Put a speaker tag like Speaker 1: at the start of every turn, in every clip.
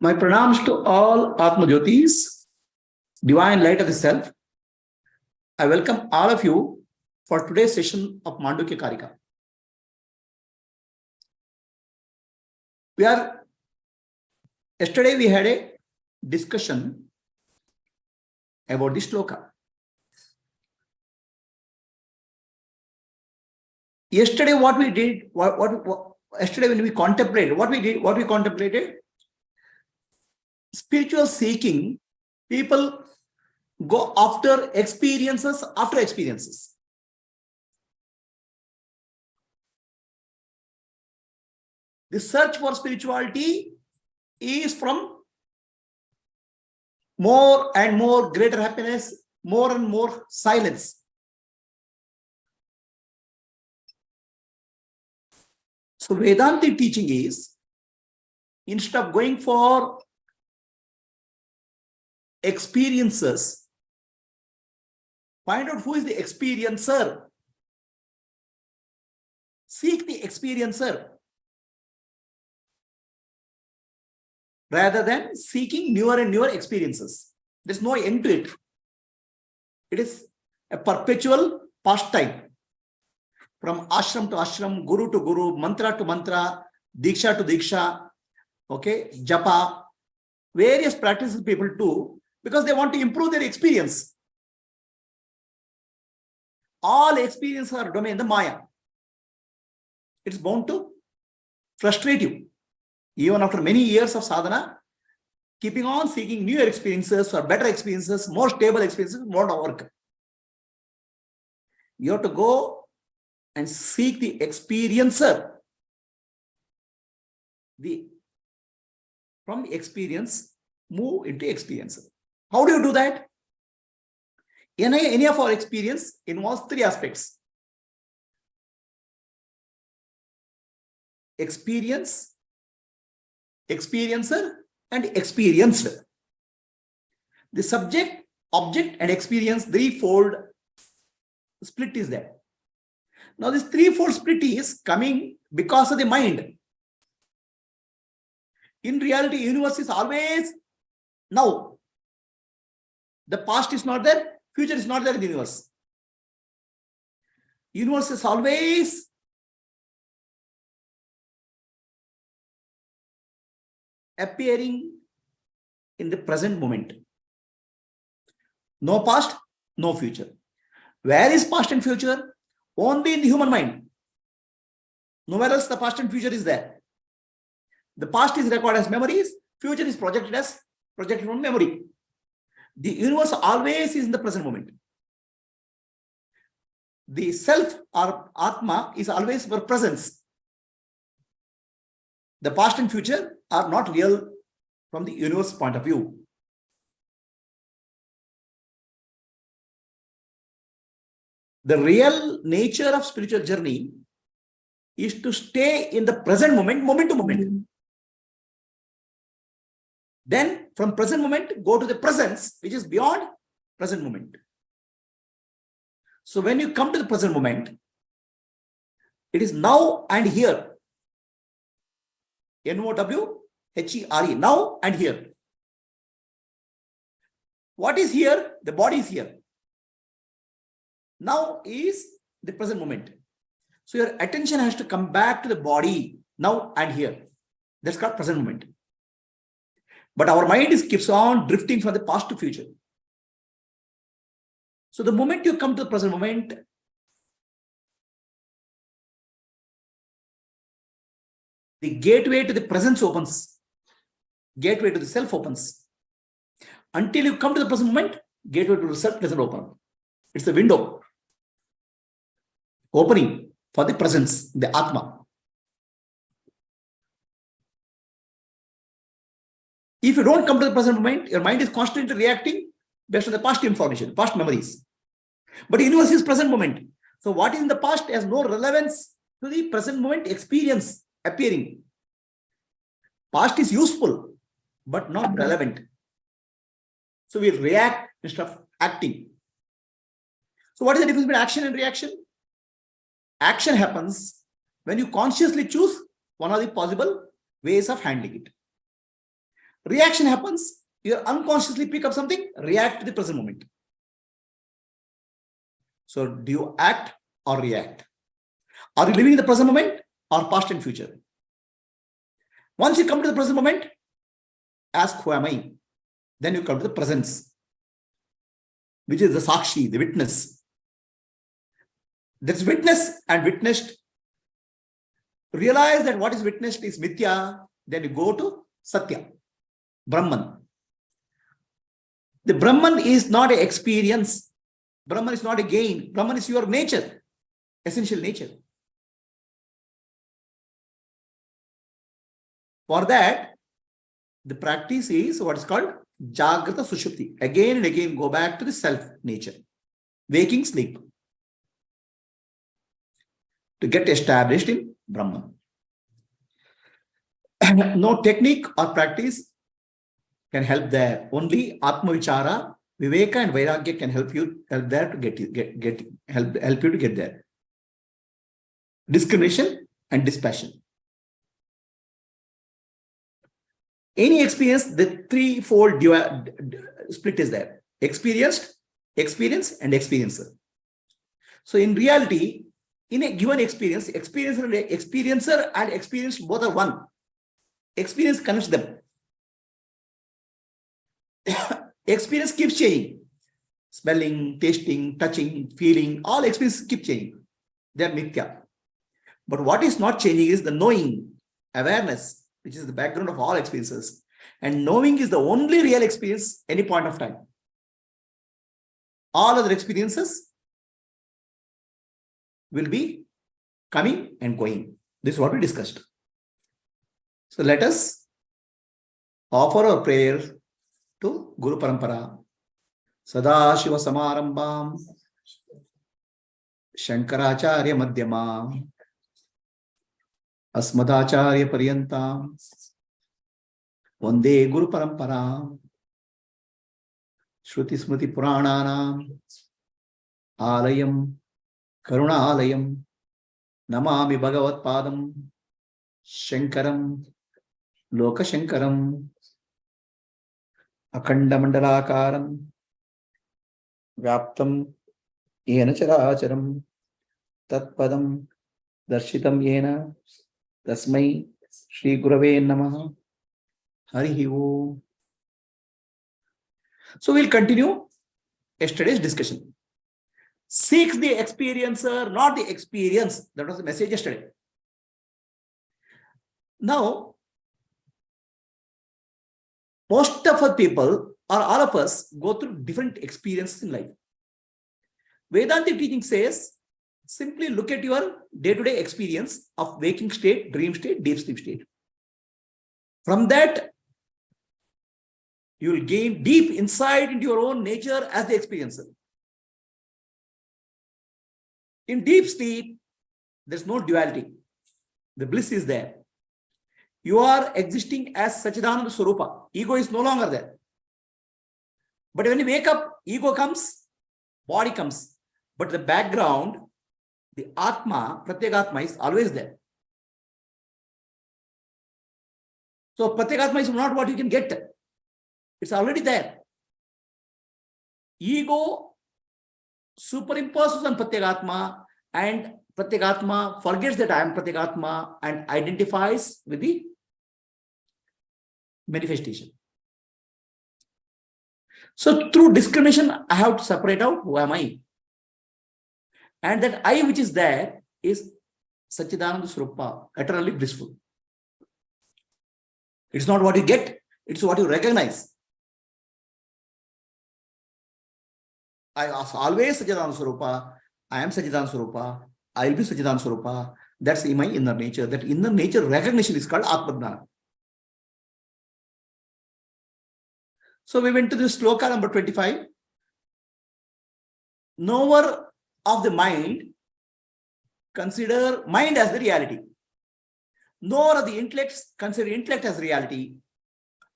Speaker 1: My pranams to all Atma Jyotis, divine light of the self. I welcome all of you for today's session of Mandukya Karika. Yesterday we had a discussion about this shloka. Yesterday what we did, yesterday when we contemplated, what we contemplated, spiritual seeking, people go after experiences after experiences. The search for spirituality is from more and more greater happiness, more and more silence. So Vedanta teaching is, instead of going for experiences, find out who is the experiencer. Seek the experiencer rather than seeking newer and newer experiences. There's no end to it. It is a perpetual pastime. From ashram to ashram, guru to guru, mantra to mantra, diksha to diksha, okay, japa, various practices people do because they want to improve their experience. All experiences are domain the Maya. It's bound to frustrate you. Even after many years of sadhana, keeping on seeking newer experiences or better experiences, more stable experiences won't work. You have to go and seek the experiencer. From the experience, move into experiencer. How do you do that? Any of our experience involves three aspects: experience, experiencer, and experienced. The subject, object, and experience, threefold split is there. Now, this threefold split is coming because of the mind. In reality, universe is always now. The past is not there, future is not there in the universe. Universe is always appearing in the present moment. No past, no future. Where is past and future? Only in the human mind. Nowhere else the past and future is there. The past is recorded as memories, future is projected from memory. The universe always is in the present moment. The self or Atma is always for presence. The past and future are not real from the universe point of view. The real nature of spiritual journey is to stay in the present moment, moment to moment. Then from present moment, go to the presence, which is beyond present moment. So when you come to the present moment, it is now and here. N-O-W-H-E-R-E, now and here. What is here? The body is here. Now is the present moment. So your attention has to come back to the body now and here. That's called present moment. But our mind keeps on drifting from the past to future. So the moment you come to the present moment, the gateway to the presence opens. Gateway to the self opens. Until you come to the present moment, gateway to the self doesn't open. It's the window opening for the presence, the Atma. If you don't come to the present moment, your mind is constantly reacting based on the past information, past memories. But the universe is present moment. So what is in the past has no relevance to the present moment experience appearing. Past is useful, but not relevant. So we react instead of acting. So what is the difference between action and reaction? Action happens when you consciously choose one of the possible ways of handling it. Reaction happens, you unconsciously pick up something, react to the present moment. So do you act or react? Are you living in the present moment or past and future? Once you come to the present moment, ask, who am I? Then you come to the presence, which is the sakshi, the witness. That's witness and witnessed. Realize that what is witnessed is mithya. Then you go to satya, Brahman. The Brahman is not an experience. Brahman is not a gain. Brahman is your nature, essential nature. For that, the practice is what is called Jagrata Sushupti. Again and again, go back to the self nature, waking sleep, to get established in Brahman. No technique or practice can help there. Only Atma Vichara, Viveka and Vairagya can help you help there to help you to get there. Discrimination and dispassion. Any experience, the threefold split is there. Experienced, experience, and experiencer. So in reality, in a given experience, experiencer and experienced both are one. Experience connects them. Experience keeps changing. Smelling, tasting, touching, feeling, all experiences keep changing. They are mithya. But what is not changing is the knowing, awareness, which is the background of all experiences. And knowing is the only real experience any point of time. All other experiences will be coming and going. This is what we discussed. So let us offer our prayer to Guru Parampara. Sadashiva Samarambam Shankaracharya Madhyama Asmadacharya Paryantam Vande Guru Parampara Shruti Smriti Purananam Alayam Karuna Alayam Namami Bhagavat Padam Shankaram Loka Shankaram Akhanda Mandalakaram Vyaptam Yena Characharam Tatpadam Darshitam Yena Tasmai Shri Gurave Namaha Harihi Om. So we'll continue yesterday's discussion. Seek the experiencer, not the experience. That was the message yesterday. Now, most of the people or all of us go through different experiences in life. Vedanta teaching says, simply look at your day-to-day experience of waking state, dream state, deep sleep state. From that, you will gain deep insight into your own nature as the experiencer. In deep sleep, there's no duality. The bliss is there. You are existing as Sachidananda Swarupa. Ego is no longer there. But when you wake up, ego comes, body comes. But the background, the Atma, Pratyagatma is always there. So Pratyagatma is not what you can get. It's already there. Ego superimposes on Pratyagatma, and Pratyagatma forgets that I am Pratyagatma and identifies with the manifestation. So through discrimination, I have to separate out who am I. And that I which is there is Sachidananda Swarupa, eternally blissful. It's not what you get, it's what you recognize. I always Sachidananda Swarupa, I am Sachidananda Swarupa, I will be Sachidananda Swarupa. That's in my inner nature. That inner nature recognition is called Atma. So we went to the sloka number 25. Knower of the mind, consider mind as the reality. Knower of the intellect, consider intellect as reality.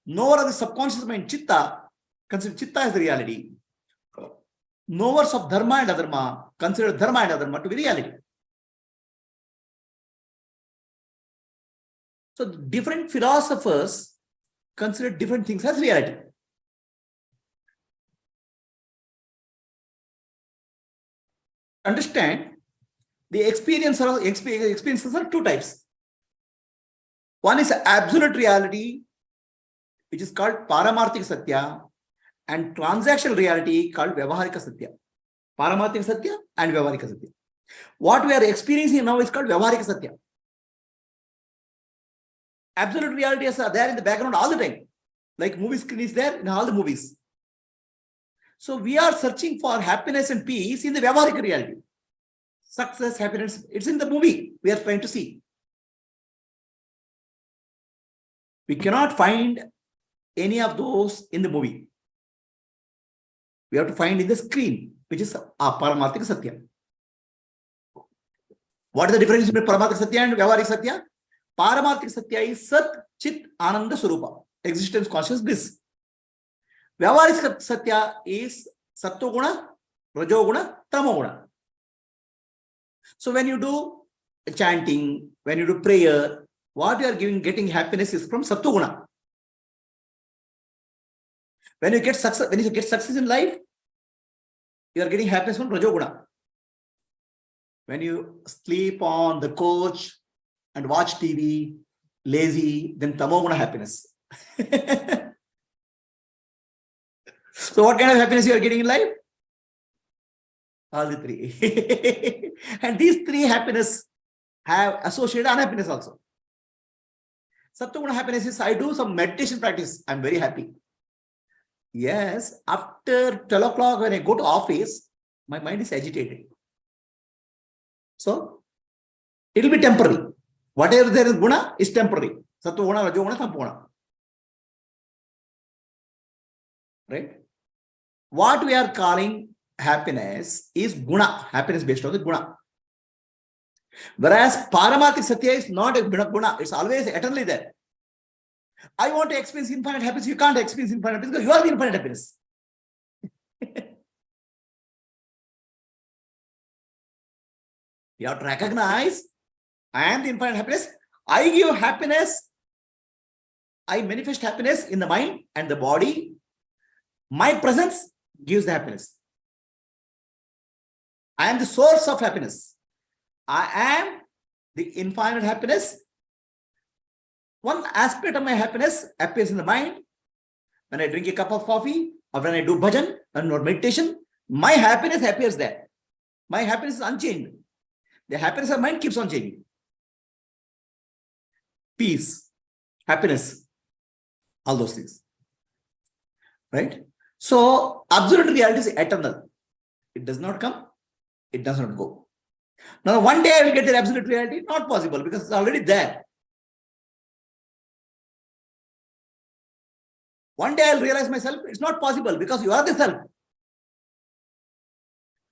Speaker 1: Knower of the subconscious mind, chitta, consider chitta as the reality. Knowers of dharma and adharma, consider dharma and adharma to be reality. So different philosophers consider different things as reality. Understand, the experiences are two types. One is absolute reality, which is called Paramarthika Satya, and transactional reality called Vyavaharika Satya. Paramarthika Satya and Vyavaharika Satya. What we are experiencing now is called Vyavaharika Satya. Absolute reality is there in the background all the time. Like movie screen is there in all the movies. So we are searching for happiness and peace in the Vyavaharika reality. Success, happiness, it's in the movie we are trying to see. We cannot find any of those in the movie. We have to find in the screen, which is Paramarthika Satya. What is the difference between Paramarthika Satya and Vyavaharika Satya? Paramarthika Satya is Sat, Chit, Ananda, Swarupa, existence, consciousness, bliss. Vyavaharika Satya is Sattva-guna, Rajo-guna, Tamo-guna. So when you do chanting, when you do prayer, what you are getting happiness is from Sattva-guna. When you get success in life, you are getting happiness from Rajo-guna. When you sleep on the couch and watch TV, lazy, then Tamo-guna happiness. So what kind of happiness you are getting in life? All the three. And these three happiness have associated unhappiness also. Sattva-guna happiness is, I do some meditation practice, I'm very happy. Yes, after 12 o'clock when I go to office, my mind is agitated. So, it will be temporary. Whatever there is guna is temporary. Sattva-guna, Rajo-guna, Tamo-guna. Right? What we are calling happiness is guna, happiness based on the guna. Whereas Paramarthika Satya is not a guna, it's always eternally there. I want to experience infinite happiness. You can't experience infinite happiness because you are the infinite happiness. You have to recognize, I am the infinite happiness. I give happiness. I manifest happiness in the mind and the body. My presence gives the happiness. I am the source of happiness. I am the infinite happiness. One aspect of my happiness appears in the mind. When I drink a cup of coffee or when I do bhajan or meditation, my happiness appears there. My happiness is unchanged. The happiness of mind keeps on changing. Peace, happiness, all those things. Right? So, absolute reality is eternal. It does not come, it does not go. Now, one day I will get the absolute reality. Not possible because it's already there. One day I'll realize myself. It's not possible because you are the self.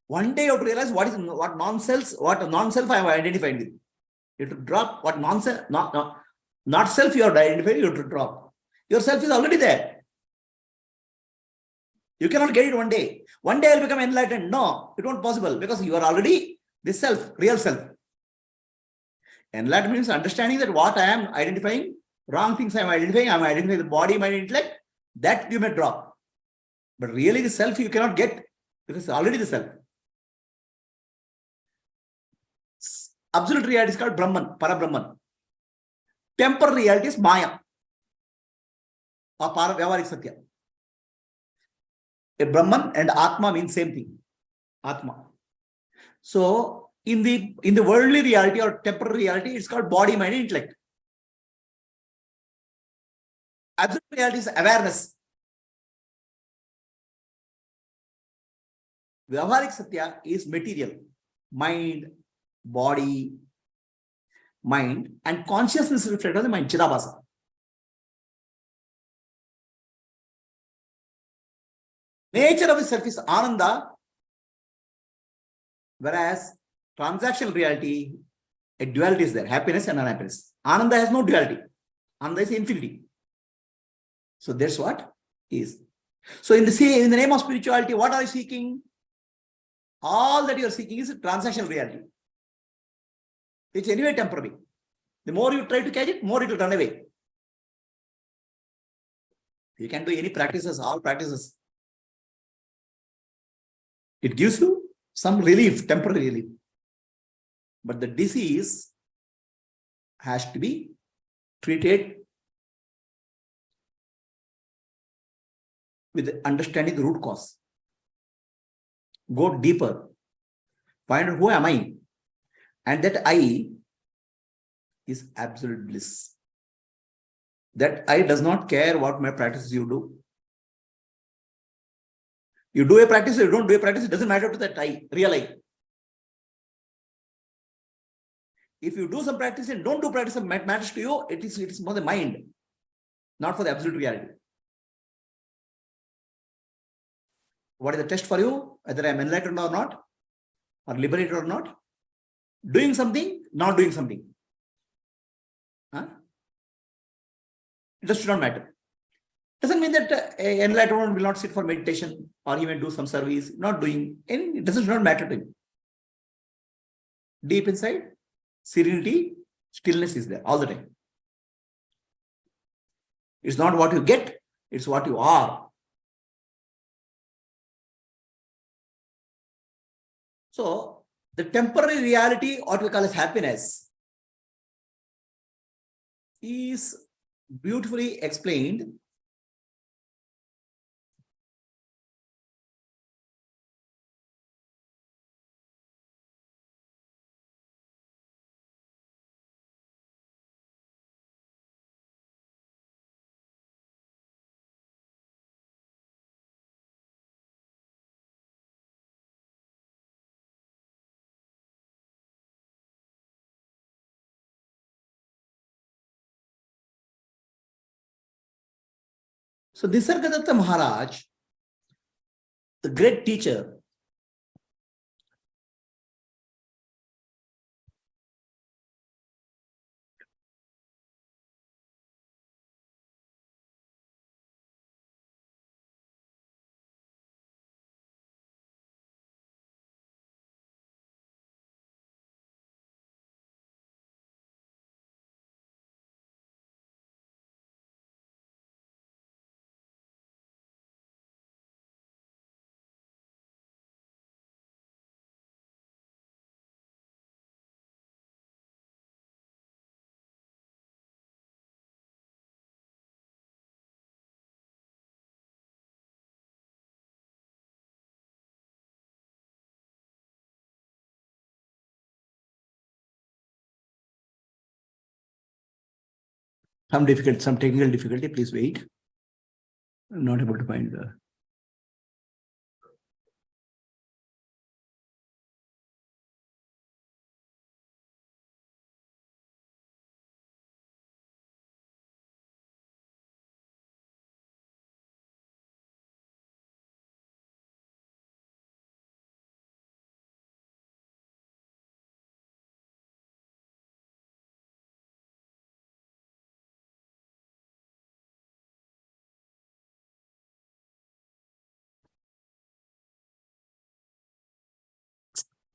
Speaker 1: One day you have to realize what non-self I have identified with. You have to drop what non-self, not self you have identified, you have to drop. Your self is already there. You cannot get it one day. One day I'll become enlightened. No, it won't possible because you are already the self, real self. Enlightenment means understanding that what I am identifying, wrong things I am identifying the body, mind, intellect, that you may drop. But really the self you cannot get because it's already the self. Absolute reality is called Brahman, Para-Brahman. Temporary reality is Maya or Vyavaharika Satya. A Brahman and Atma mean same thing. Atma. So in the worldly reality or temporary reality, it's called body, mind, intellect. Absolute reality is awareness. Vyavaharika Satya is material, mind, body, mind, and consciousness reflected on the mind, Chidabhasa. Nature of the self is Ananda, whereas transactional reality, a duality is there, happiness and unhappiness. Ananda has no duality. Ananda is infinity. So that's what is. So in the name of spirituality, what are you seeking? All that you are seeking is a transactional reality. It's anyway temporary. The more you try to catch it, more it will run away. You can do any practices, all practices. It gives you some relief, temporary relief. But the disease has to be treated with understanding the root cause. Go deeper. Find out who am I? And that I is absolute bliss. That I does not care what my practices you do. You do a practice or you don't do a practice, it doesn't matter to that I, real I. If you do some practice and don't do practice, it matters to you, it is more the mind, not for the absolute reality. What is the test for you? Whether I am enlightened or not, or liberated or not? Doing something, not doing something. Huh? It does not matter. Doesn't mean that enlightenment will not sit for meditation or even do some service, not doing any, it does not matter to him. Deep inside, serenity, stillness is there all the time. It's not what you get, it's what you are. So, the temporary reality, what we call as happiness, is beautifully explained So Nisargadatta Maharaj, the great teacher, some technical difficulty, please wait. I'm not able to find the...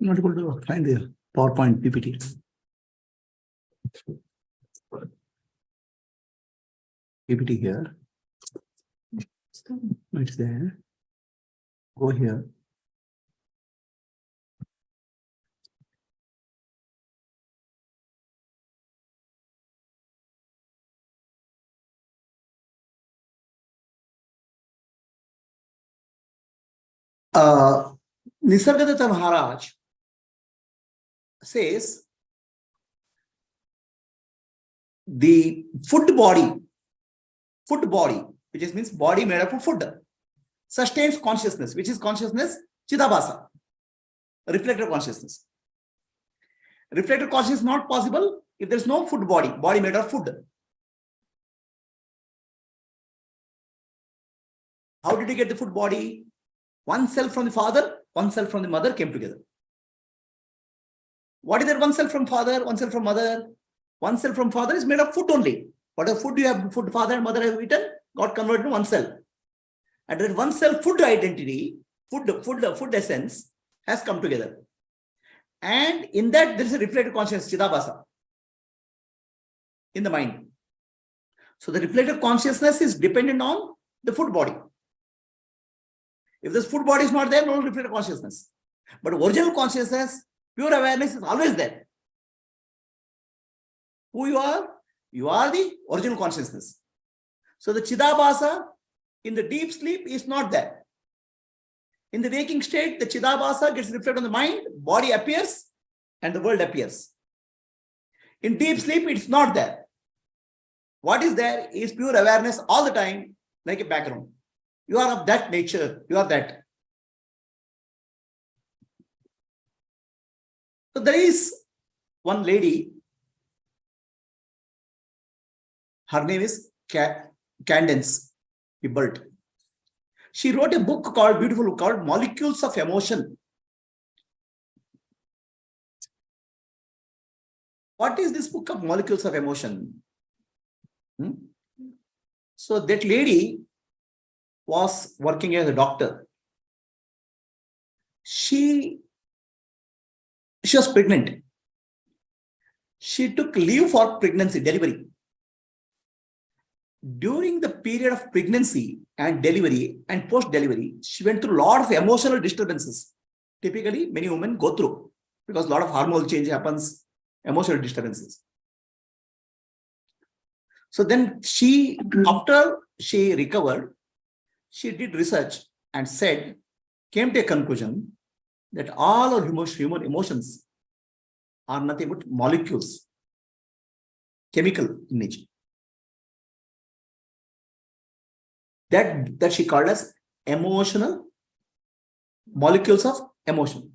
Speaker 1: I'm not able to find the PowerPoint PPT. PPT here. It's there. Go here. Nisargadatta Maharaj says the food body, which means body made up of food, sustains consciousness, which is consciousness, Chidabhasa, reflected consciousness. Reflected consciousness is not possible if there is no food body made of food. How did you get the food body? One self from the father, one self from the mother came together. What is that one self from father, one self from mother? One self from father is made of food only. Whatever food you have, food father and mother have eaten, got converted to one self. And that one self food identity, food essence has come together. And in that there is a reflected consciousness, Chidabhasa, in the mind. So the reflected consciousness is dependent on the food body. If this food body is not there, no reflected consciousness. But original consciousness, pure awareness is always there. Who you are? You are the original consciousness. So the Chidabhasa in the deep sleep is not there. In the waking state, the Chidabhasa gets reflected on the mind, body appears, and the world appears. In deep sleep, it's not there. What is there is pure awareness all the time, like a background. You are of that nature. You are that. So there is one lady. Her name is Candace Hibert. She wrote a book called, beautiful book called Molecules of Emotion. What is this book of Molecules of Emotion? So that lady was working as a doctor. She was pregnant. She took leave for pregnancy, delivery. During the period of pregnancy and delivery and post-delivery, she went through a lot of emotional disturbances. Typically, many women go through because a lot of hormonal change happens, emotional disturbances. So then she, after she recovered, she did research and came to a conclusion that all our human emotions are nothing but molecules, chemical in nature. That she called as emotional molecules of emotion.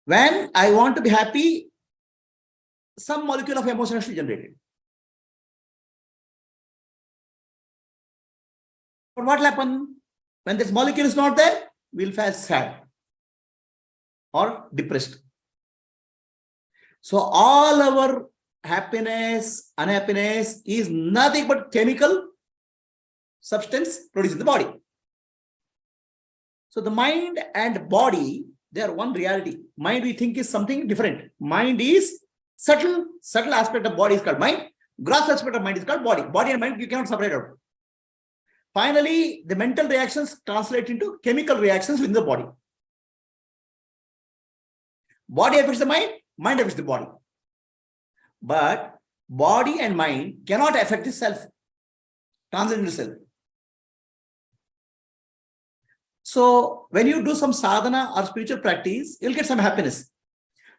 Speaker 1: When I want to be happy, some molecule of emotion has to be generated. But what will happen? When this molecule is not there, we'll feel sad or depressed. So all our happiness, unhappiness is nothing but chemical substance produced in the body. So the mind and body, they are one reality. Mind we think is something different. Mind is subtle aspect of body is called mind. Gross aspect of mind is called body. Body and mind you cannot separate out. Finally, the mental reactions translate into chemical reactions within the body. Body affects the mind, mind affects the body. But body and mind cannot affect the self, transcendental self. So when you do some sadhana or spiritual practice, you'll get some happiness.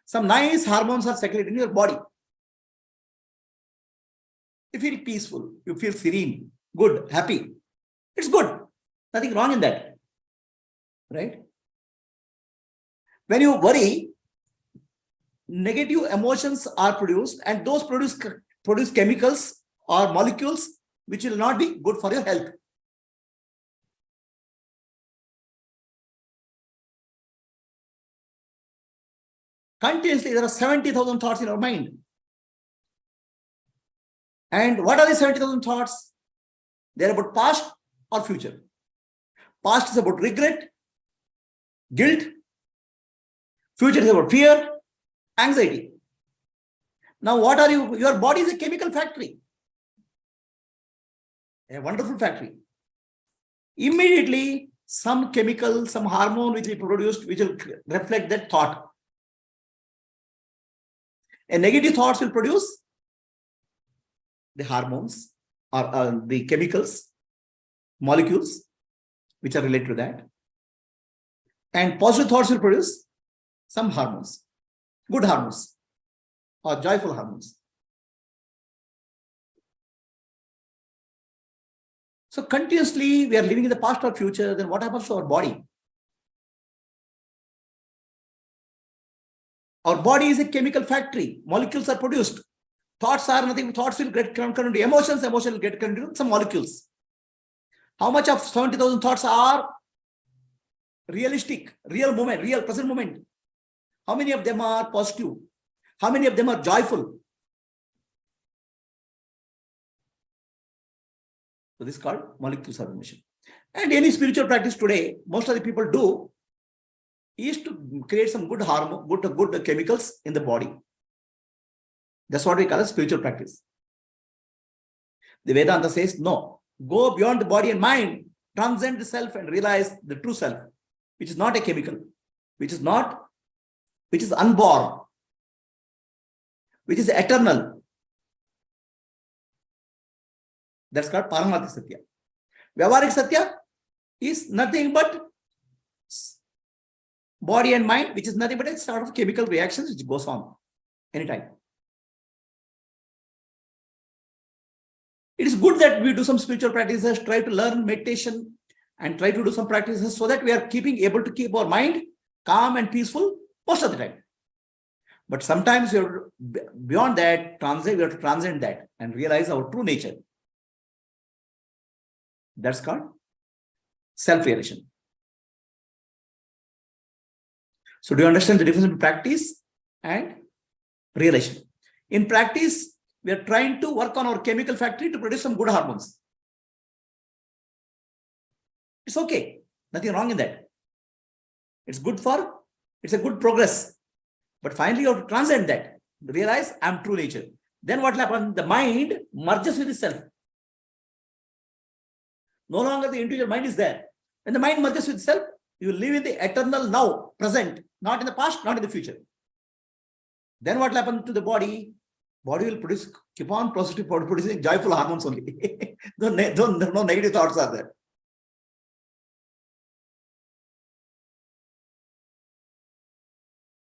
Speaker 1: Some nice hormones are circulating in your body. You feel peaceful, you feel serene, good, happy. It's good. Nothing wrong in that. Right? When you worry, negative emotions are produced, and those produce chemicals or molecules which will not be good for your health. Continuously, there are 70,000 thoughts in our mind. And what are the 70,000 thoughts? They are about past or future. Past is about regret, guilt. Future is about fear, anxiety. Now, what are you? Your body is a chemical factory. A wonderful factory. Immediately, some chemical, some hormone which will be produced, which will reflect that thought. And negative thoughts will produce the hormones or the chemicals, molecules, which are related to that. And positive thoughts will produce some hormones, good hormones or joyful hormones. So continuously we are living in the past or future, then what happens to our body? Our body is a chemical factory. Molecules are produced. Thoughts are nothing. Thoughts will get converted into emotions. Emotions will get converted into some molecules. How much of 70,000 thoughts are realistic, real moment, real present moment? How many of them are positive? How many of them are joyful? So this is called molecules of emotion. And any spiritual practice today, most of the people do is to create some good hormone, good chemicals in the body. That's what we call a spiritual practice. The Vedanta says, no, go beyond the body and mind, transcend the self and realize the true self, which is not a chemical, which is unborn, which is eternal. That's called Paramati Satya. Vyavaharik Satya is nothing but body and mind, which is nothing but a sort of chemical reactions which goes on anytime. It is good that we do some spiritual practices, try to learn meditation and try to do some practices so that we are able to keep our mind calm and peaceful most of the time. But sometimes beyond that, we have to transcend that and realize our true nature. That's called self-realization. So do you understand the difference between practice and realization? In practice, we are trying to work on our chemical factory to produce some good hormones. It's okay. Nothing wrong in that. It's a good progress. But finally, you have to transcend that. Realize I'm true nature. Then what will happen? The mind merges with itself. No longer the individual mind is there. When the mind merges with itself, you will live in the eternal now, present, not in the past, not in the future. Then what will happen to the body? Body will keep on producing joyful hormones only. No negative thoughts are there.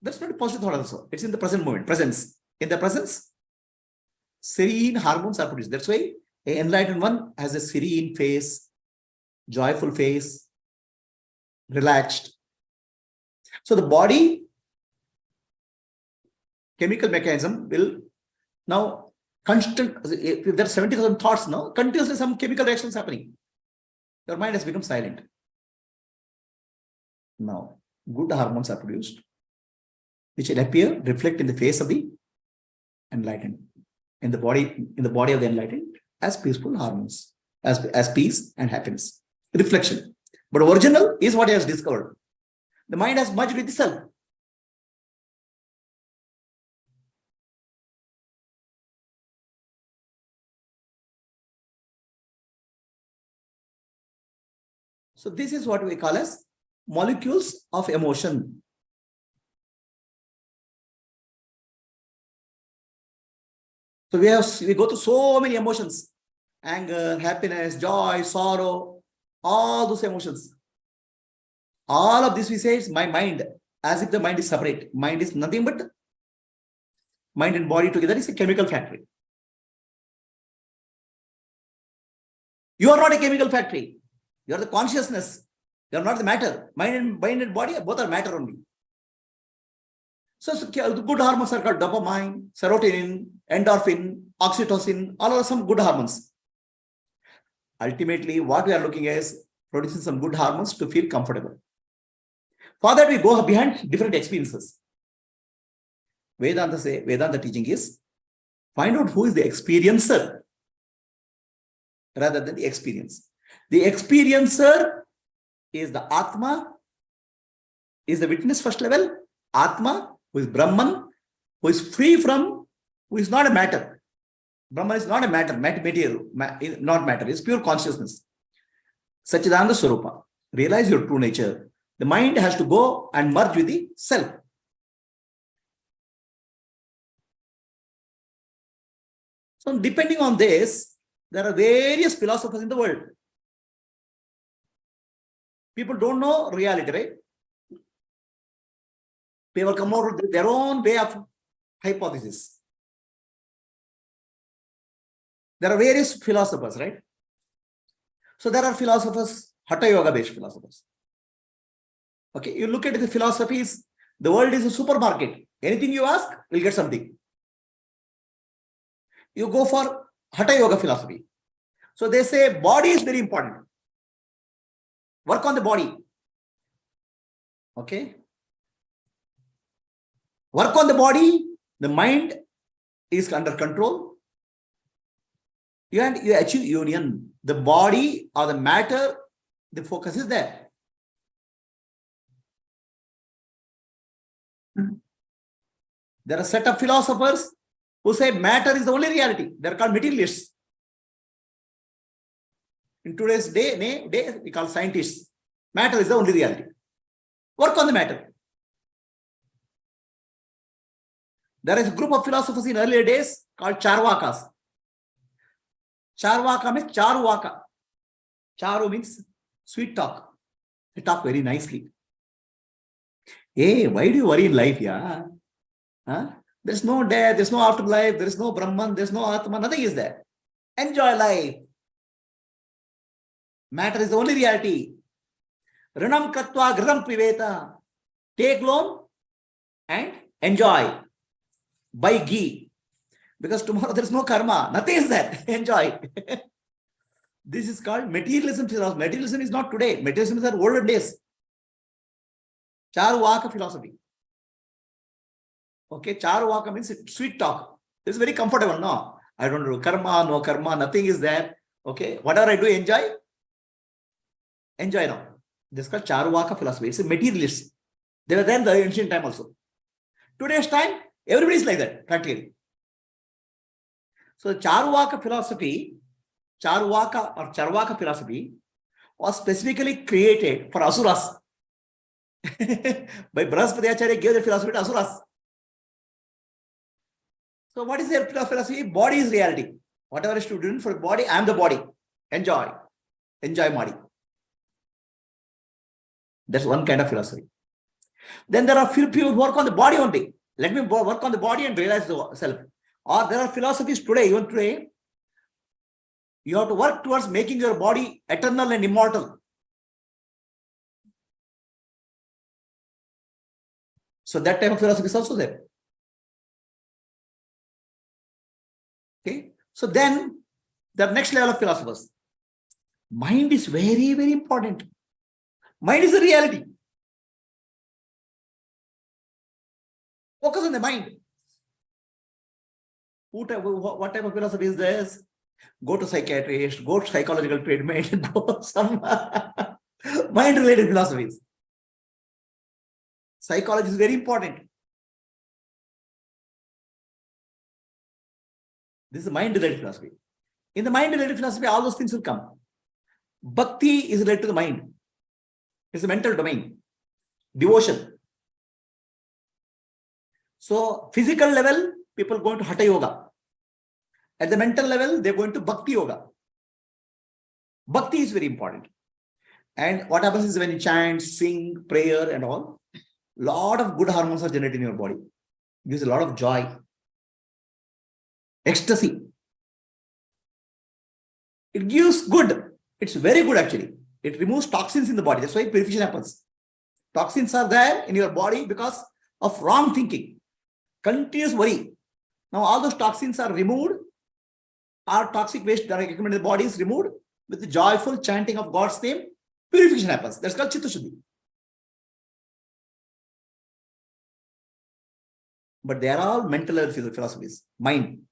Speaker 1: That's not a positive thought also. It's in the present moment, presence. In the presence, serene hormones are produced. That's why an enlightened one has a serene face, joyful face, relaxed. So the body chemical mechanism will now if there are 70,000 thoughts now, continuously some chemical reactions happening. Your mind has become silent. Now, good hormones are produced, which will reflect in the face of the enlightened, in the body of the enlightened as peaceful hormones, as peace and happiness. Reflection. But original is what he has discovered. The mind has merged with itself. So this is what we call as molecules of emotion. So we go through so many emotions: anger, happiness, joy, sorrow, all those emotions. All of this we say is my mind, as if the mind is separate. Mind is nothing but mind and body together is a chemical factory. You are not a chemical factory. You are the consciousness. You are not the matter. Mind and body, both are matter only. So the good hormones are called dopamine, serotonin, endorphin, oxytocin, all are some good hormones. Ultimately, what we are looking at is producing some good hormones to feel comfortable. For that, we go behind different experiences. Vedanta teaching is find out who is the experiencer rather than the experience. The experiencer is the Atma, is the witness first level, Atma, who is Brahman, who is free from, who is not a matter. Brahman is not a matter, material, not matter, it's pure consciousness. Satchidananda Swarupa. Realize your true nature. The mind has to go and merge with the self. So depending on this, there are various philosophers in the world. People don't know reality, right? People come out with their own way of hypothesis. There are various philosophers, right? So there are philosophers, Hatha Yoga based philosophers. Okay, you look at the philosophies, the world is a supermarket. Anything you ask, you'll get something. You go for Hatha Yoga philosophy. So they say body is very important. Work on the body. Okay. Work on the body. The mind is under control. And you achieve union. The body or the matter, the focus is there. There are a set of philosophers who say matter is the only reality. They are called materialists. In today's day, we call scientists. Matter is the only reality. Work on the matter. There is a group of philosophers in earlier days called Charvakas. Charvaka means Charuvaka. Charu means sweet talk. They talk very nicely. Hey, why do you worry in life? Yeah? Huh? There's no death, there's no afterlife, there is no Brahman, there's no Atma, nothing is there. Enjoy life. Matter is the only reality. Ranam Katva Gradam Piveta. Take loan and enjoy. Buy ghee. Because tomorrow there is no karma. Nothing is that. Enjoy. This is called materialism philosophy. Materialism is not today. Materialism is our older days. Charuvaka philosophy. Okay, Charuvaka means sweet talk. This is very comfortable. No, I don't do karma, no karma, nothing is there. Okay, whatever I do, enjoy. Enjoy now. This is called Charuvaka philosophy. It's a materialist. They were there in the ancient time also. Today's time, everybody is like that, practically. So Charuvaka philosophy, Charvaka philosophy was specifically created for Asuras. By Brihaspati Acharya gave the philosophy to Asuras. So what is their philosophy? Body is reality. Whatever is to do for body, I am the body. Enjoy. Enjoy body. That's one kind of philosophy. Then there are few people who work on the body only. Let me work on the body and realize the self. Or there are philosophies today, even today, you have to work towards making your body eternal and immortal. So that type of philosophy is also there. Okay. So then the next level of philosophers. Mind is very, very important. Mind is the reality. Focus on the mind. What type of philosophy is this? Go to psychiatrist, go to psychological treatment, go some mind-related philosophies. Psychology is very important. This is mind-related philosophy. In the mind-related philosophy, all those things will come. Bhakti is related to the mind. It's a mental domain. Devotion. So, physical level, people go into Hatha Yoga. At the mental level, they're going to Bhakti Yoga. Bhakti is very important. And what happens is when you chant, sing, prayer and all, lot of good hormones are generated in your body. It gives a lot of joy. Ecstasy. It gives good. It's very good actually. It removes toxins in the body. That's why purification happens. Toxins are there in your body because of wrong thinking. Continuous worry. Now all those toxins are removed. Our toxic waste that accumulated in the body is removed. With the joyful chanting of God's name, purification happens. That's called Chitta Shuddhi. But they are all mental level philosophies. Mind.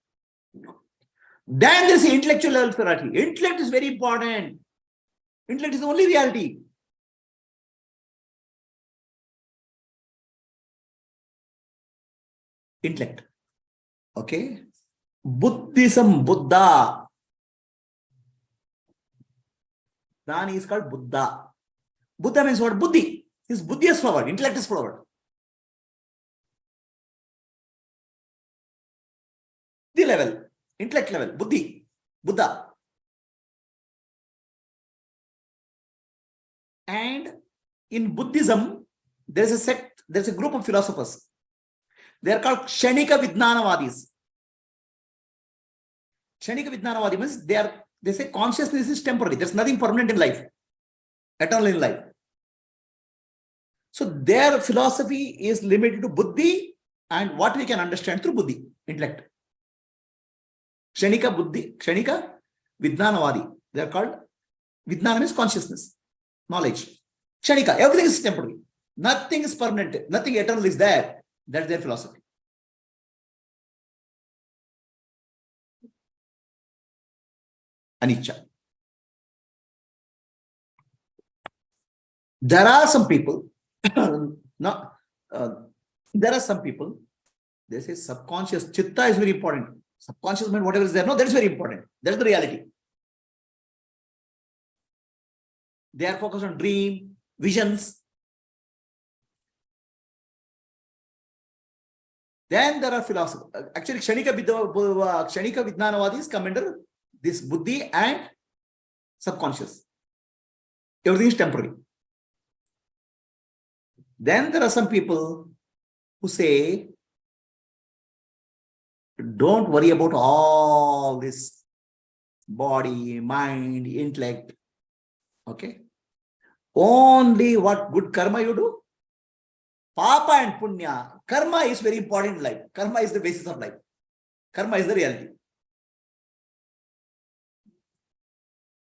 Speaker 1: Then there is the intellectual level philosophy. Intellect is very important. Intellect is the only reality. Intellect. Okay. Buddhism, Buddha. Dani is called Buddha. Buddha means what? Buddhi. His Buddhi is flowered. Intellect is flowered. The level. Intellect level. Buddhi. Buddha. And in Buddhism, there is a sect, there is a group of philosophers. They are called Kshanika Vijnanavadis. Kshanika Vijnanavadi means they say consciousness is temporary. There's nothing permanent in life, eternal in life. So their philosophy is limited to Buddhi and what we can understand through Buddhi, intellect. Kshanika Buddhi, Kshanika Vijnanavadi. They are called, Vijnana means consciousness, knowledge. Kshanika, everything is temporary. Nothing is permanent. Nothing eternal is there. That's their philosophy. Anicca. There are some people, there are some people, they say subconscious, chitta is very important. Subconscious mind, whatever is there, no, that is very important. That is the reality. They are focused on dream, visions. Then there are philosophers. Actually, Kshanika Vijnanavadis come under this buddhi and subconscious. Everything is temporary. Then there are some people who say, don't worry about all this body, mind, intellect. Okay. Only what good karma you do. Papa and punya. Karma is very important in life. Karma is the basis of life. Karma is the reality.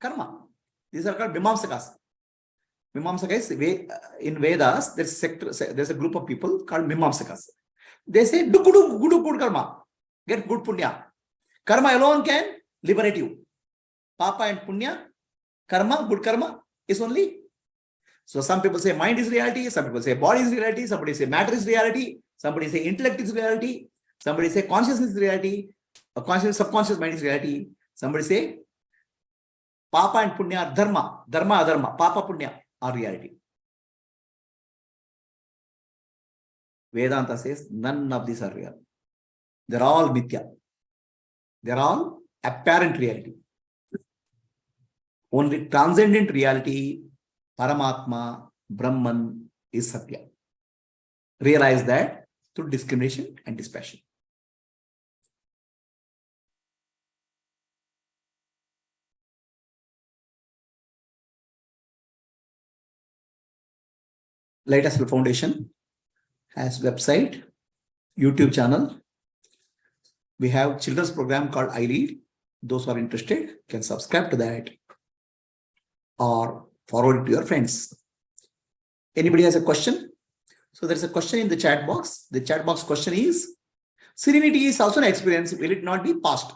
Speaker 1: Karma. These are called Mimamsakas. Mimamsakas, in Vedas, there's a group of people called Mimamsakas. They say, do good karma. Get good punya. Karma alone can liberate you. Papa and punya, karma, good karma is only. So some people say mind is reality, some people say body is reality, somebody say matter is reality, somebody say intellect is reality, somebody say consciousness is reality, a conscious, subconscious mind is reality, somebody say Papa and punya are dharma, dharma, adharma, Papa, punya are reality. Vedanta says none of these are real. They're all mithya. They're all apparent reality. Only transcendent reality, Paramatma, Brahman, is Satya. Realize that through discrimination and dispassion. Lightofself Foundation has website, YouTube channel. We have children's program called I Lead. Those who are interested can subscribe to that or forward it to your friends. Anybody has a question? So there's a question in the chat box. The chat box question is, serenity is also an experience. Will it not be past?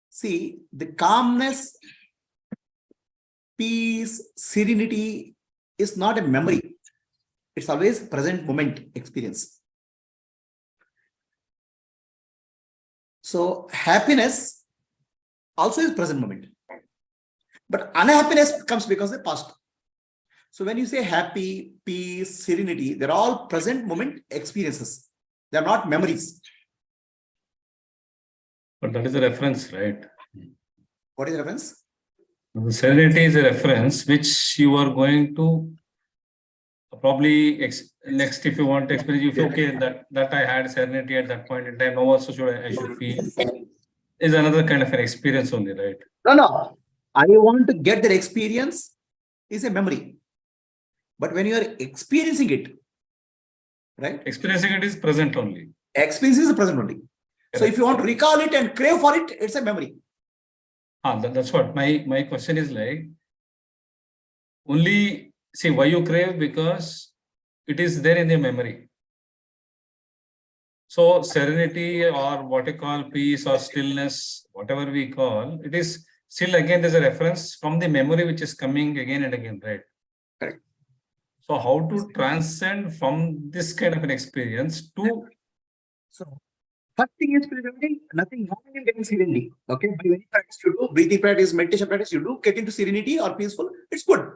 Speaker 1: See, the calmness, peace, serenity is not a memory. It's always present moment experience. So happiness also is present moment. But unhappiness comes because of the past. So when you say happy, peace, serenity, they're all present moment experiences. They're not memories.
Speaker 2: But that is a reference, right?
Speaker 1: What is the reference?
Speaker 2: The serenity is a reference which you are going to probably next, if you want to experience, you feel okay that I had serenity at that point in time. Now also I should feel is another kind of an experience only, right?
Speaker 1: No. I want to get that experience is a memory. But when you are experiencing it, right?
Speaker 2: Experiencing it is present only.
Speaker 1: Experience is the present only. Correct. So if you want to recall it and crave for it, it's a memory.
Speaker 2: That's what my question is like. Only see why you crave, because it is there in the memory. So serenity or what you call peace or stillness, whatever we call, it is still again there's a reference from the memory which is coming again and again, right?
Speaker 1: Correct.
Speaker 2: So how to transcend from this kind of an experience to...
Speaker 1: So first thing is spirituality, nothing wrong in getting serenity. Okay, by any practice you do, breathing practice, meditation practice you do, get into serenity or peaceful, it's good.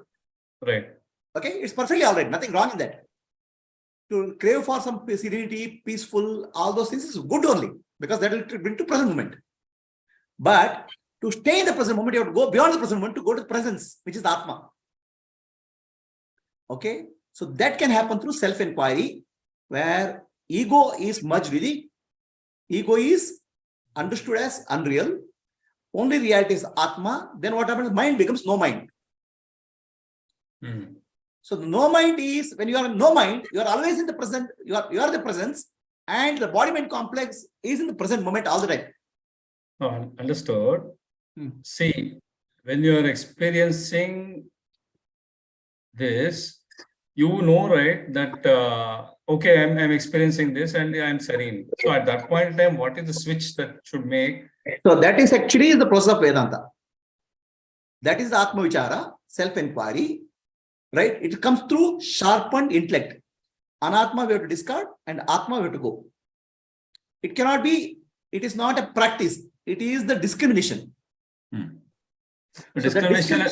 Speaker 2: Right.
Speaker 1: Okay, it's perfectly all right, nothing wrong in that. To crave for some serenity, peaceful, all those things is good only, because that will bring to present moment. But to stay in the present moment, you have to go beyond the present moment to go to the presence, which is the Atma. Okay, so that can happen through self-enquiry, where ego is merged with it. Ego is understood as unreal. Only reality is Atma. Then what happens? Mind becomes no mind. So the no mind is, when you are in no mind, you are always in the present. You are the presence, and the body-mind complex is in the present moment all the time.
Speaker 2: Oh, understood. See, when you are experiencing this, you know, right, that okay, I'm experiencing this and I'm serene. So at that point in time, what is the switch that should make?
Speaker 1: So that is actually the process of Vedanta. That is the Atma Vichara, self-enquiry, right? It comes through sharpened intellect. Anatma we have to discard and Atma we have to go. It cannot be, it is not a practice. It is the discrimination.
Speaker 2: Discrimination,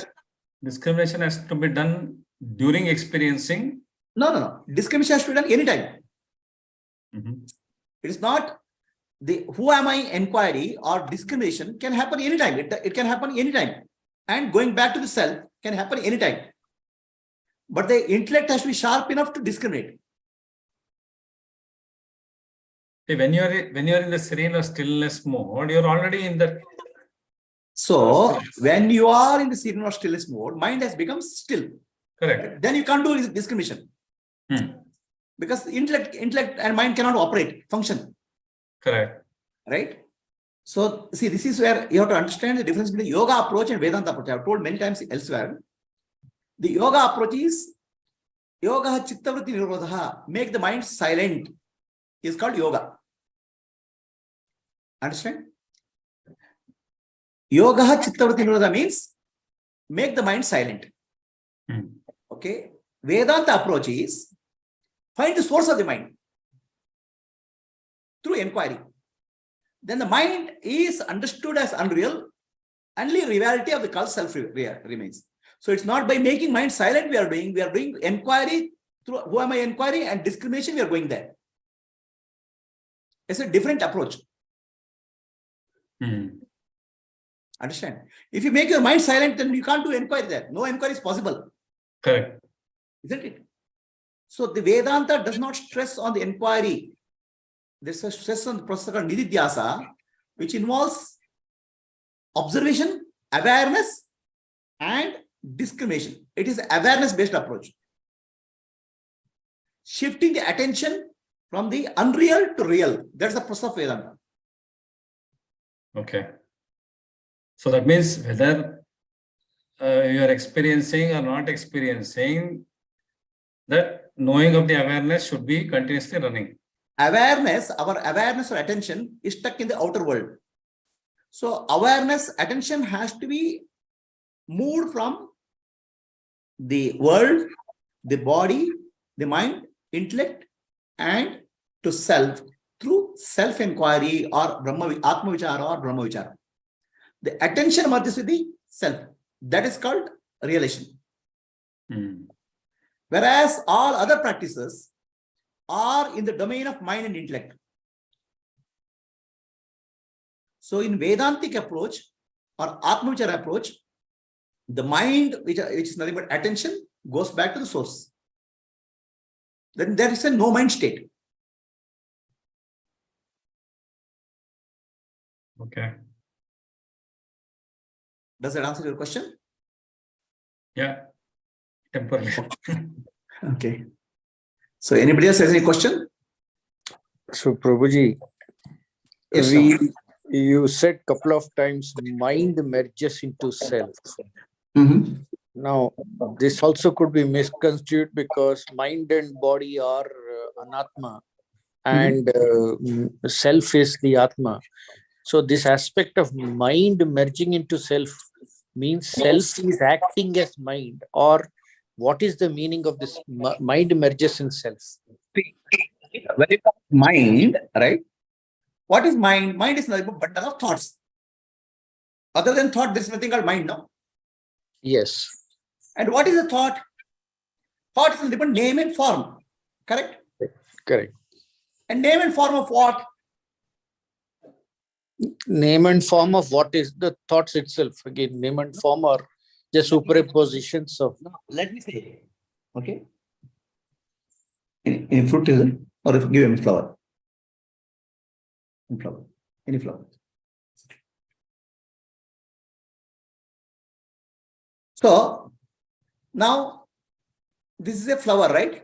Speaker 2: discrimination has to be done during experiencing.
Speaker 1: No. Discrimination has to be done anytime.
Speaker 2: Mhm.
Speaker 1: It is not the who am I inquiry or discrimination can happen anytime. It can happen anytime. And going back to the self can happen anytime. But the intellect has to be sharp enough to discriminate.
Speaker 2: When you are in the serene or stillness mode, you're already in that.
Speaker 1: So when you are in the serene or stillness mode, mind has become still.
Speaker 2: Correct.
Speaker 1: Then you can't do discrimination. Because intellect and mind cannot operate, function.
Speaker 2: Correct.
Speaker 1: Right? So see, this is where you have to understand the difference between yoga approach and Vedanta approach. I have told many times elsewhere. The yoga approach is yoga chittavritti nirodha, make the mind silent, is called yoga. Understand? Yoga chittavritti nirodha means make the mind silent. Okay. Vedanta approach is find the source of the mind through inquiry. Then the mind is understood as unreal, only reality of the called self remains. So it's not by making mind silent we are doing inquiry through who am I inquiry and discrimination we are going there. It's a different approach. Understand? If you make your mind silent, then you can't do inquiry there. No inquiry is possible.
Speaker 2: Correct.
Speaker 1: Isn't it? So the Vedanta does not stress on the inquiry. There's a stress on the process called nididhyasa, which involves observation, awareness, and discrimination. It is an awareness-based approach. Shifting the attention from the unreal to real. That's the process of Vedanta.
Speaker 2: Okay. So that means whether you are experiencing or not experiencing, that knowing of the awareness should be continuously running.
Speaker 1: Awareness, our awareness or attention is stuck in the outer world. So awareness, attention has to be moved from the world, the body, the mind, intellect, and to self through self-enquiry or Atma Vichara or Brahma Vichara. The attention merges with the self. That is called realization. Whereas all other practices are in the domain of mind and intellect. So in Vedantic approach or Atma Vichara approach, the mind, which is nothing but attention, goes back to the source. Then there is a no mind state.
Speaker 2: Okay.
Speaker 1: Does that answer your question?
Speaker 2: Yeah. Temporarily.
Speaker 1: Okay. So anybody else has any question?
Speaker 3: So Prabhuji,
Speaker 1: Yes,
Speaker 3: you said couple of times mind merges into self. Now, this also could be misconstrued because mind and body are anatma and self is the atma. So this aspect of mind merging into self means self is acting as mind, or what is the meaning of this mind merges in self?
Speaker 1: When you talk mind, right? What is mind? Mind is nothing but bundle of thoughts. Other than thought, there is nothing called mind, no?
Speaker 3: Yes.
Speaker 1: And what is a thought? Thought is a different name and form. Correct?
Speaker 3: Correct.
Speaker 1: And name and form of what?
Speaker 3: Name and form of what is the thoughts itself. Again, name and form are just superpositions of.
Speaker 1: Let me say. Okay. Any fruit is it? Or if give him a flower. Any flower. Any flower. So now this is a flower, right?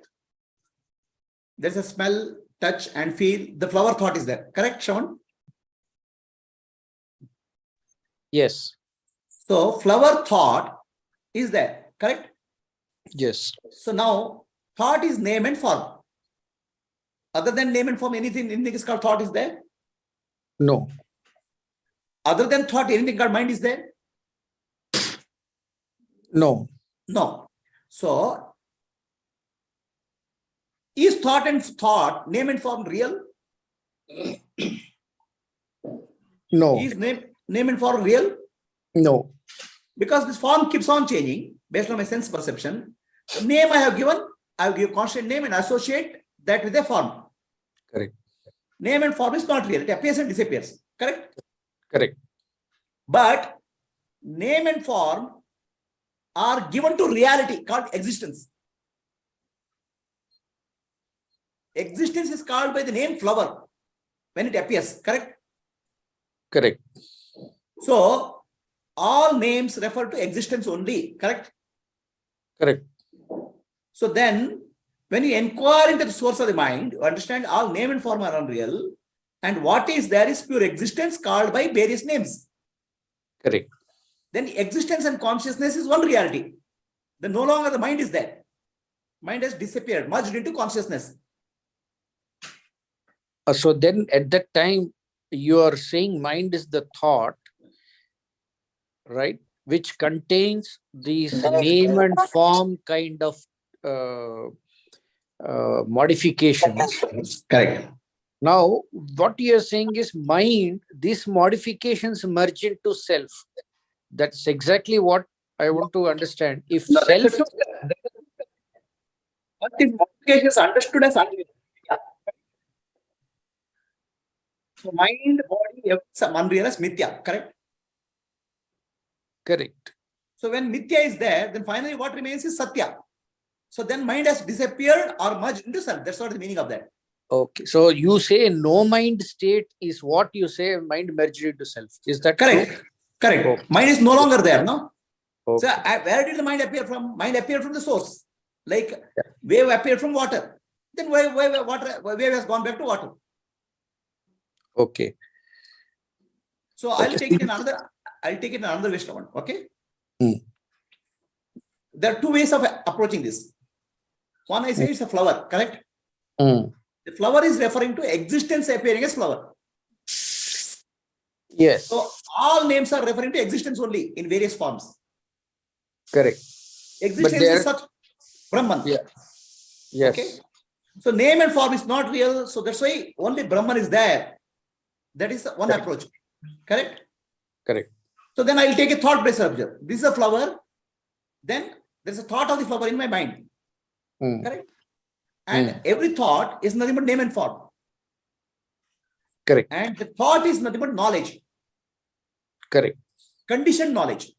Speaker 1: There's a smell, touch, and feel. The flower thought is there. Correct, Shawan?
Speaker 3: Yes.
Speaker 1: So flower thought is there. Correct?
Speaker 3: Yes.
Speaker 1: So now thought is name and form. Other than name and form, anything is called thought is there?
Speaker 3: No.
Speaker 1: Other than thought, anything called mind is there?
Speaker 3: No.
Speaker 1: No. So is thought and thought, name and form real?
Speaker 3: No.
Speaker 1: Is name and form real?
Speaker 3: No.
Speaker 1: Because this form keeps on changing based on my sense perception. The name I have given, I will give constant name and associate that with a form.
Speaker 3: Correct.
Speaker 1: Name and form is not real. It appears and disappears. Correct?
Speaker 3: Correct.
Speaker 1: But name and form are given to reality called existence. Existence is called by the name flower when it appears. Correct?
Speaker 3: Correct.
Speaker 1: So all names refer to existence only. Correct?
Speaker 3: Correct.
Speaker 1: So then, when you inquire into the source of the mind, you understand all name and form are unreal, and what is there is pure existence called by various names.
Speaker 3: Correct.
Speaker 1: Then existence and consciousness is one reality. Then no longer the mind is there. Mind has disappeared, merged into consciousness.
Speaker 3: So then at that time, you are saying mind is the thought, right? Which contains these name and form kind of modifications.
Speaker 1: Correct.
Speaker 3: Now, what you are saying is mind, these modifications merge into self. That's exactly what I want to understand. If self,
Speaker 1: What is modification is understood as unreal. Yeah. So mind, body, some unreal as mithya. Correct.
Speaker 3: correct,
Speaker 1: So when mithya is there, then finally what remains is satya. So then mind has disappeared or merged into self. That's what the meaning of that.
Speaker 3: okay. So you say no mind state is what you say mind merged into self. Is that
Speaker 1: Correct.
Speaker 3: true?
Speaker 1: Correct.
Speaker 3: Okay.
Speaker 1: Mind is no longer there, no?
Speaker 3: Okay.
Speaker 1: So where did the mind appear from? Mind appeared from the source. Like wave appeared from water. Then wave has gone back to water.
Speaker 3: Okay.
Speaker 1: So I'll take it in another Vishnu. Okay.
Speaker 3: Hmm.
Speaker 1: There are two ways of approaching this. One, I say it's a flower, correct?
Speaker 3: Mm.
Speaker 1: The flower is referring to existence appearing as flower.
Speaker 3: Yes.
Speaker 1: So all names are referring to existence only in various forms.
Speaker 3: Correct.
Speaker 1: Existence
Speaker 3: there-
Speaker 1: is such Brahman.
Speaker 3: Yeah. Yes.
Speaker 1: Okay. So name and form is not real. So that's why only Brahman is there. That is one
Speaker 3: Correct.
Speaker 1: approach. Correct?
Speaker 3: Correct.
Speaker 1: So then I'll take a thought-based observer. This is a flower. Then there's a thought of the flower in my mind.
Speaker 3: Mm.
Speaker 1: Correct? And every thought is nothing but name and form.
Speaker 3: Correct.
Speaker 1: And the thought is nothing but knowledge.
Speaker 3: Correct.
Speaker 1: Conditioned knowledge.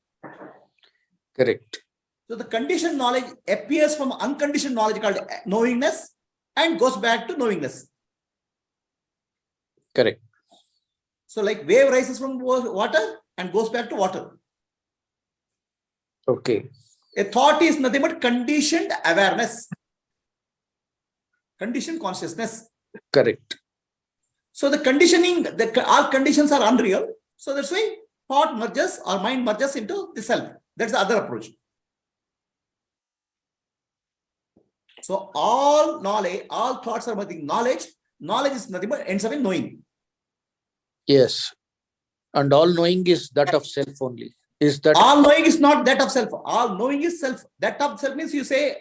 Speaker 3: Correct.
Speaker 1: So the conditioned knowledge appears from unconditioned knowledge called knowingness and goes back to knowingness.
Speaker 3: Correct.
Speaker 1: So like wave rises from water and goes back to water.
Speaker 3: Okay.
Speaker 1: A thought is nothing but conditioned awareness. Conditioned consciousness.
Speaker 3: Correct.
Speaker 1: So the conditioning, all conditions are unreal. So that's why thought merges or mind merges into the self. That's the other approach. So all knowledge, all thoughts are nothing knowledge. Knowledge is nothing but ends up in knowing.
Speaker 3: Yes. And all knowing is that of self only. Is that
Speaker 1: All knowing is not that of self. All knowing is self. That of self means you say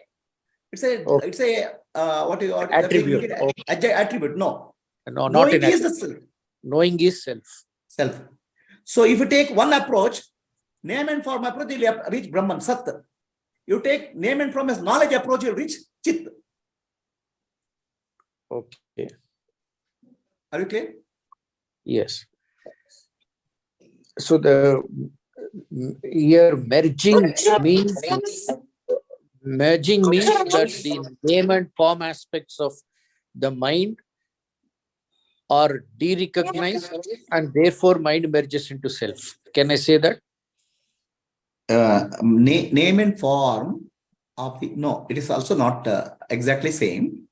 Speaker 1: it's a what do you
Speaker 3: attribute?
Speaker 1: Attribute. No.
Speaker 3: No, not
Speaker 1: Knowing
Speaker 3: in
Speaker 1: is the
Speaker 3: attribute.
Speaker 1: self.
Speaker 3: Knowing is self.
Speaker 1: Self. So if you take one approach, name and form approach, you will reach Brahman, Sat. You take name and form as knowledge approach, you reach Chit.
Speaker 3: Okay.
Speaker 1: Are you clear?
Speaker 3: Yes. So the here merging means that the name and form aspects of the mind are de-recognized and therefore mind merges into self. Can I say that?
Speaker 1: Name and form of the no, it is also not exactly same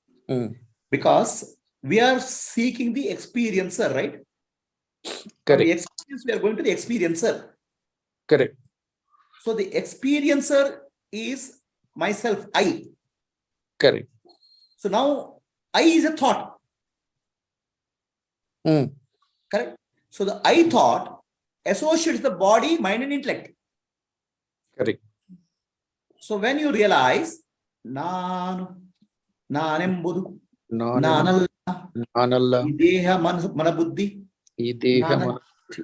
Speaker 1: because we are seeking the experiencer, right? From the
Speaker 3: Correct.
Speaker 1: experience, we are going to the experiencer.
Speaker 3: Correct.
Speaker 1: So the experiencer is myself, I.
Speaker 3: Correct.
Speaker 1: So now I is a thought. Correct. So the I thought associates the body, mind, and intellect.
Speaker 3: Correct.
Speaker 1: So when you realize, Nanu, Nanembudu,
Speaker 3: Nanalla.
Speaker 1: Nanalla, Ideha Manabuddhi,
Speaker 3: Ideha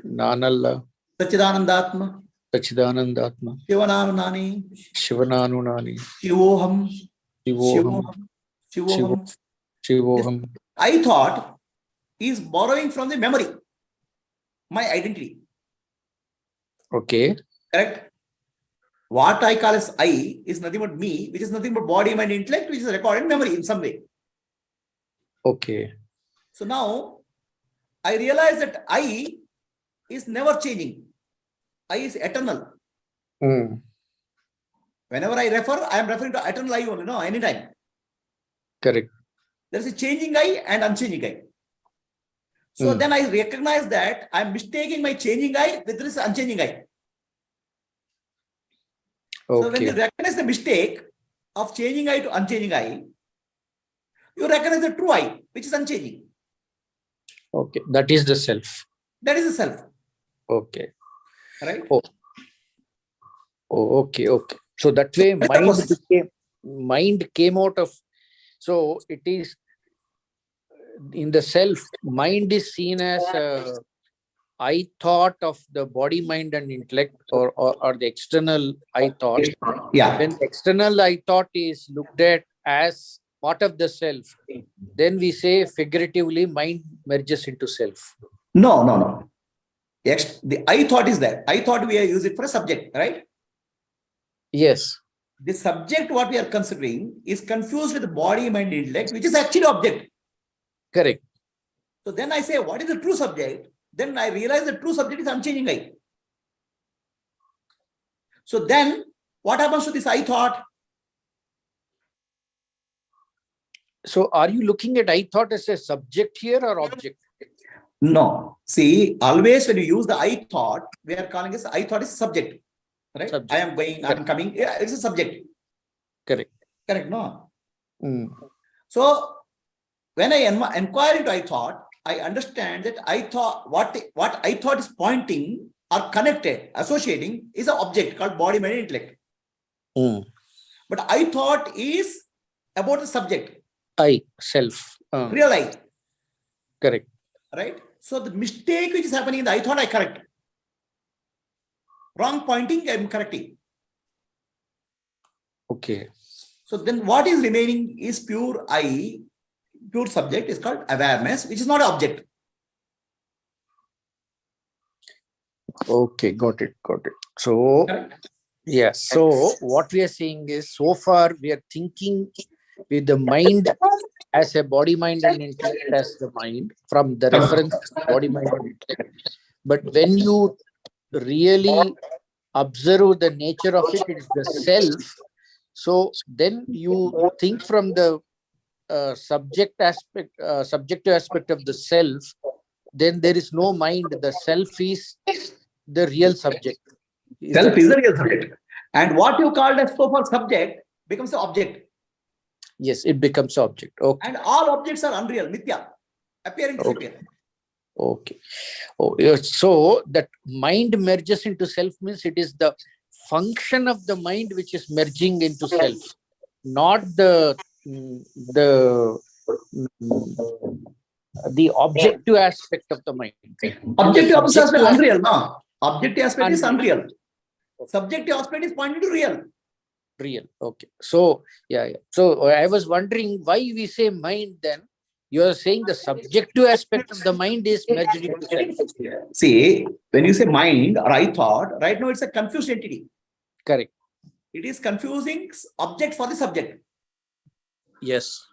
Speaker 3: Nanalla.
Speaker 1: Sachidanandatma,
Speaker 3: Sachidananda Atma.
Speaker 1: Shivananunani.
Speaker 3: Shivananunani.
Speaker 1: Shivoham.
Speaker 3: Shivoham.
Speaker 1: Shivoham.
Speaker 3: Shivoham.
Speaker 1: I thought is borrowing from the memory, my identity.
Speaker 3: Okay.
Speaker 1: Correct? What I call as I is nothing but me, which is nothing but body, mind, intellect, which is recorded in memory in some way.
Speaker 3: Okay.
Speaker 1: So now I realize that I is never changing. I is eternal.
Speaker 3: Mm.
Speaker 1: Whenever I refer, I am referring to eternal I only, no, anytime.
Speaker 3: Correct.
Speaker 1: There is a changing I and unchanging I. So then I recognize that I am mistaking my changing I with this unchanging I. So when you
Speaker 3: Okay.
Speaker 1: recognize the mistake of changing I to unchanging I, you recognize the true I, which is unchanging.
Speaker 3: Okay. That is the self.
Speaker 1: That is the self.
Speaker 3: Okay.
Speaker 1: Right?
Speaker 3: Oh. Oh, okay. Okay. So that way mind came out of, so it is in the self, mind is seen as a I thought of the body, mind and intellect, or the external I thought.
Speaker 1: Yeah.
Speaker 3: When the external I thought is looked at as part of the self, then we say figuratively mind merges into self.
Speaker 1: No. The I thought is there. I thought we are using it for a subject, right?
Speaker 3: Yes.
Speaker 1: The subject what we are considering is confused with the body, mind, intellect, which is actually object.
Speaker 3: Correct.
Speaker 1: So then I say, what is the true subject? Then I realize the true subject is unchanging I. So then what happens to this I thought?
Speaker 3: So are you looking at I thought as a subject here or object?
Speaker 1: No. See, always when you use the I thought, we are calling this I thought is subject. Right?
Speaker 3: Subject.
Speaker 1: I am going, I am coming. Yeah, it's a subject.
Speaker 3: Correct.
Speaker 1: Correct, no?
Speaker 3: Mm.
Speaker 1: So when I inquire into I thought, I understand that I thought what I thought is pointing or connected, associating is an object called body, mind, intellect.
Speaker 3: Mm.
Speaker 1: But I thought is about the subject.
Speaker 3: I, self.
Speaker 1: Real I.
Speaker 3: Correct.
Speaker 1: Right? So the mistake which is happening in the I thought I correct. Wrong pointing, I am correcting.
Speaker 3: Okay.
Speaker 1: So then what is remaining is pure I, pure subject is called awareness, which is not an object.
Speaker 3: Okay, got it. So,
Speaker 1: Correct.
Speaker 3: yes. So what we are saying is, so far we are thinking with the mind as a body, mind and intellect as the mind from the reference body, mind and intellect. But when you really observe the nature of it, it is the self. So then you think from the subjective aspect of the self, then there is no mind. The self is the real subject.
Speaker 1: Self is the real subject. And what you called as so far subject becomes the object.
Speaker 3: Yes, it becomes object. Okay.
Speaker 1: And all objects are unreal, mithya, appearing to appear.
Speaker 3: Okay. Oh, yes. So that mind merges into self means it is the function of the mind which is merging into self, not the objective aspect of the mind.
Speaker 1: Objective aspect is unreal, no? Objective aspect is unreal. Subjective aspect is pointing to real.
Speaker 3: Real. Okay. So, yeah. So I was wondering why we say mind then. You are saying the subjective aspect of the mind is merged into self.
Speaker 1: See, when you say mind or I thought, right now it's a confused entity.
Speaker 3: Correct.
Speaker 1: It is confusing object for the subject.
Speaker 3: Yes.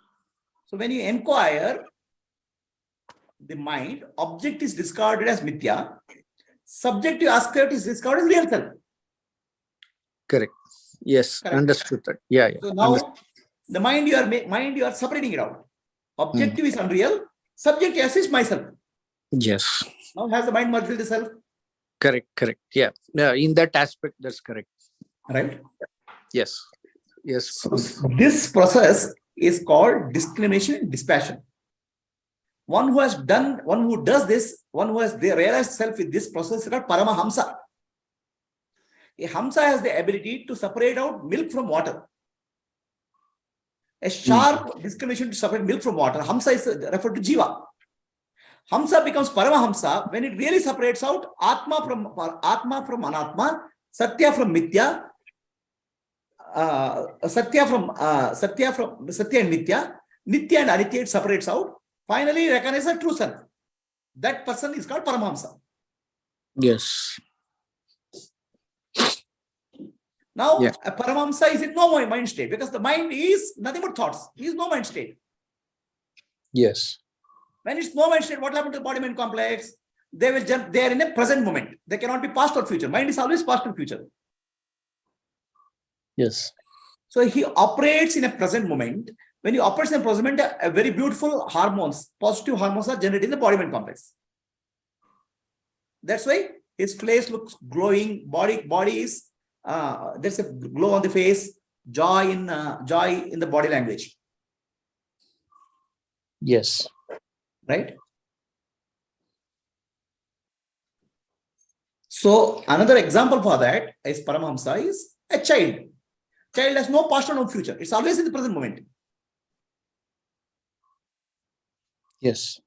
Speaker 1: So when you inquire the mind, object is discarded as mithya, subjective aspect is discarded as real self.
Speaker 3: Correct. Yes. Correct. Understood that. Yeah.
Speaker 1: So now the mind you are separating it out. Objective is unreal. Subject is myself.
Speaker 3: Yes.
Speaker 1: Now has the mind merged with the self?
Speaker 3: Correct. Yeah. In that aspect, that's correct.
Speaker 1: Right?
Speaker 3: Yes.
Speaker 1: So this process is called discrimination and dispassion. One who does this, one who has realized self with this process is called Paramahamsa. A Hamsa has the ability to separate out milk from water. A sharp discrimination to separate milk from water. Hamsa is referred to Jiva. Hamsa becomes Paramahamsa when it really separates out Atma from Anatma, Satya from Mithya, Satya and Mithya, Nitya and Anitya, it separates out. Finally, recognize the true self. That person is called Paramahamsa.
Speaker 3: Yes.
Speaker 1: Now,
Speaker 3: Yeah.
Speaker 1: a Paramahamsa is in no mind state because the mind is nothing but thoughts. He is no mind state.
Speaker 3: Yes.
Speaker 1: When it's no mind state, what happens to the body mind complex? They will jump. They are in a present moment. They cannot be past or future. Mind is always past and future.
Speaker 3: Yes.
Speaker 1: So he operates in a present moment. When he operates in a present moment, a very beautiful hormones, positive hormones are generated in the body mind complex. That's why his face looks glowing. Body is there's a glow on the face, joy in the body language.
Speaker 3: Yes.
Speaker 1: Right. So another example for that is Paramahamsa is a child. Child has no past or no future. It's always in the present moment.
Speaker 3: Yes.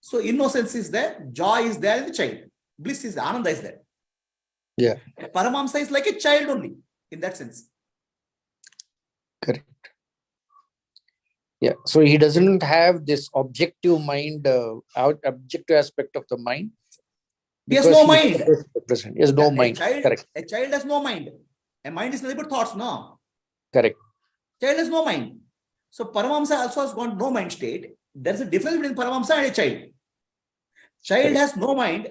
Speaker 1: So innocence is there, joy is there in the child. Bliss is there, Ananda is there.
Speaker 3: Yeah.
Speaker 1: Paramahamsa is like a child only in that sense.
Speaker 3: Correct. Yeah. So he doesn't have this objective mind, objective aspect of the mind.
Speaker 1: He has no mind.
Speaker 3: Present. He has no mind. Correct.
Speaker 1: A child has no mind. A mind is nothing but thoughts, no?
Speaker 3: Correct.
Speaker 1: Child has no mind. So Paramahamsa also has got no mind state. There's a difference between Paramahamsa and a child. Child
Speaker 3: Correct.
Speaker 1: has no mind,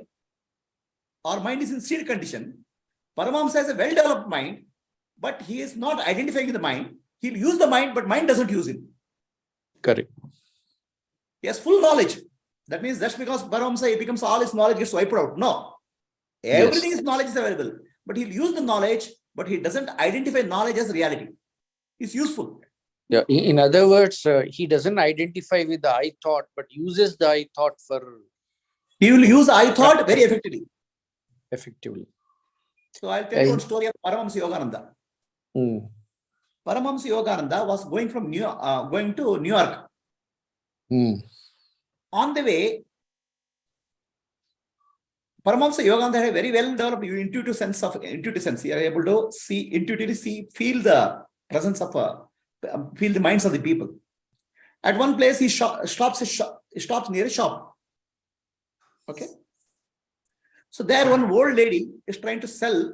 Speaker 1: or mind is in seed condition. Paramahamsa has a well-developed mind, but he is not identifying with the mind. He'll use the mind, but mind doesn't use him.
Speaker 3: Correct.
Speaker 1: He has full knowledge. That means that's because Paramahamsa, he becomes all his knowledge gets wiped out. No. Everything is knowledge is available. But he'll use the knowledge, but he doesn't identify knowledge as reality. It's useful.
Speaker 3: Yeah. In other words, he doesn't identify with the I thought, but uses the I thought for.
Speaker 1: He will use I thought very effectively. So I'll tell you one story of Paramahamsa Yogananda. Paramahamsa Yogananda was going from going to New York. On the way, Paramahamsa Yogananda had a very well developed intuitive sense. He was able to intuitively feel the presence of feel the minds of the people. At one place, he stops near a shop. Okay. So there, one old lady is trying to sell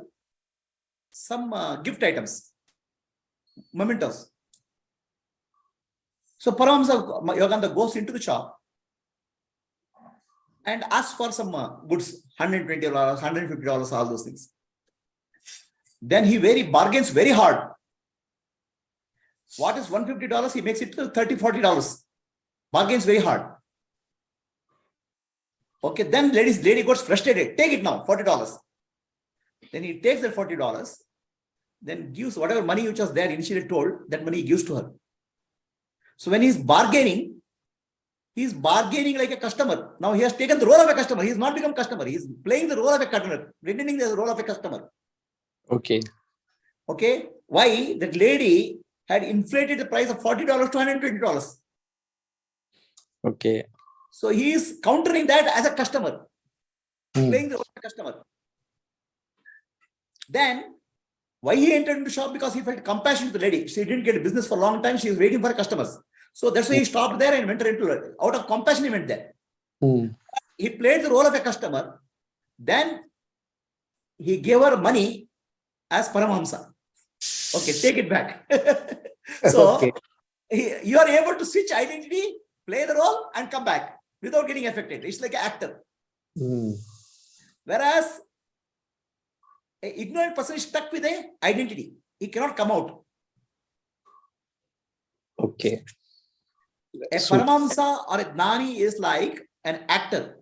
Speaker 1: some gift items, mementos. So Paramahamsa Yogananda goes into the shop and asks for some goods, $120, $150, all those things. Then he bargains very hard. What is $150? He makes it to $30, $40. Bargains very hard. Okay, then lady gets frustrated. Take it now, $40. Then he takes that $40, then gives whatever money which was there initially told, that money he gives to her. So when he's bargaining like a customer. Now he has taken the role of a customer. He has not become customer. He is playing the role of a customer, pretending the role of a customer.
Speaker 3: Okay.
Speaker 1: Okay. Why? That lady had inflated the price of $40 to $120.
Speaker 3: Okay.
Speaker 1: So he is countering that as a customer, playing the role of a customer. Then, why he entered into the shop? Because he felt compassion to the lady. She didn't get a business for a long time. She was waiting for customers. So that's why he stopped there and went into it. Out of compassion, he went there. He played the role of a customer. Then he gave her money as Paramahamsa. Okay, take it back. So you are able to switch identity, play the role, and come back without getting affected. It's like an actor. Whereas an ignorant person is stuck with an identity. He cannot come out.
Speaker 3: Okay.
Speaker 1: A Paramahamsa or a Gnani is like an actor.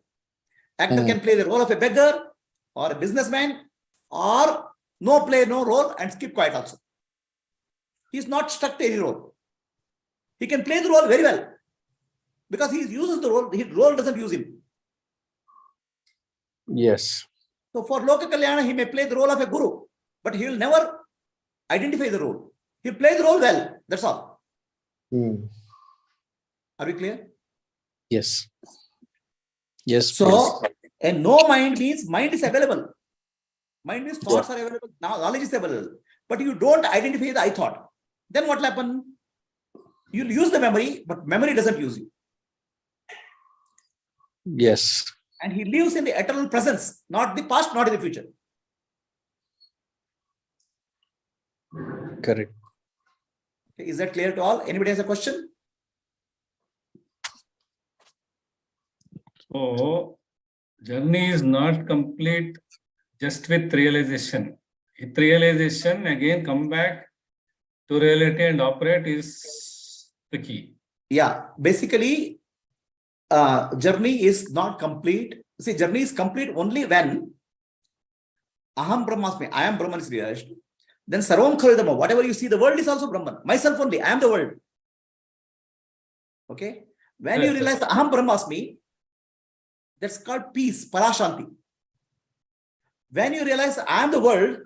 Speaker 1: Actor can play the role of a beggar or a businessman, or play no role and keep quiet also. He is not stuck to any role. He can play the role very well because he uses the role. His role doesn't use him.
Speaker 3: Yes.
Speaker 1: So for Loka Kalyana, he may play the role of a guru, but he will never identify the role. He'll play the role well. That's all. Are we clear?
Speaker 3: Yes. Yes.
Speaker 1: So a no mind means mind is available. Mind means thoughts are available. Now knowledge is available. But you don't identify the I thought. Then what will happen? You'll use the memory, but memory doesn't use you.
Speaker 3: Yes.
Speaker 1: And he lives in the eternal presence, not the past, not in the future.
Speaker 3: Correct.
Speaker 1: Okay, is that clear to all? Anybody has a question?
Speaker 2: So, journey is not complete just with realization. With realization, again, come back to reality and operate is the key.
Speaker 1: Yeah, basically, journey is not complete. See, journey is complete only when Aham Brahmasmi, I am Brahman is realized. Then Sarvam Khavidama, whatever you see, the world is also Brahman. Myself only, I am the world. Okay? When you realize Aham Brahmasmi, that's called peace, Parashanti. When you realize I am the world,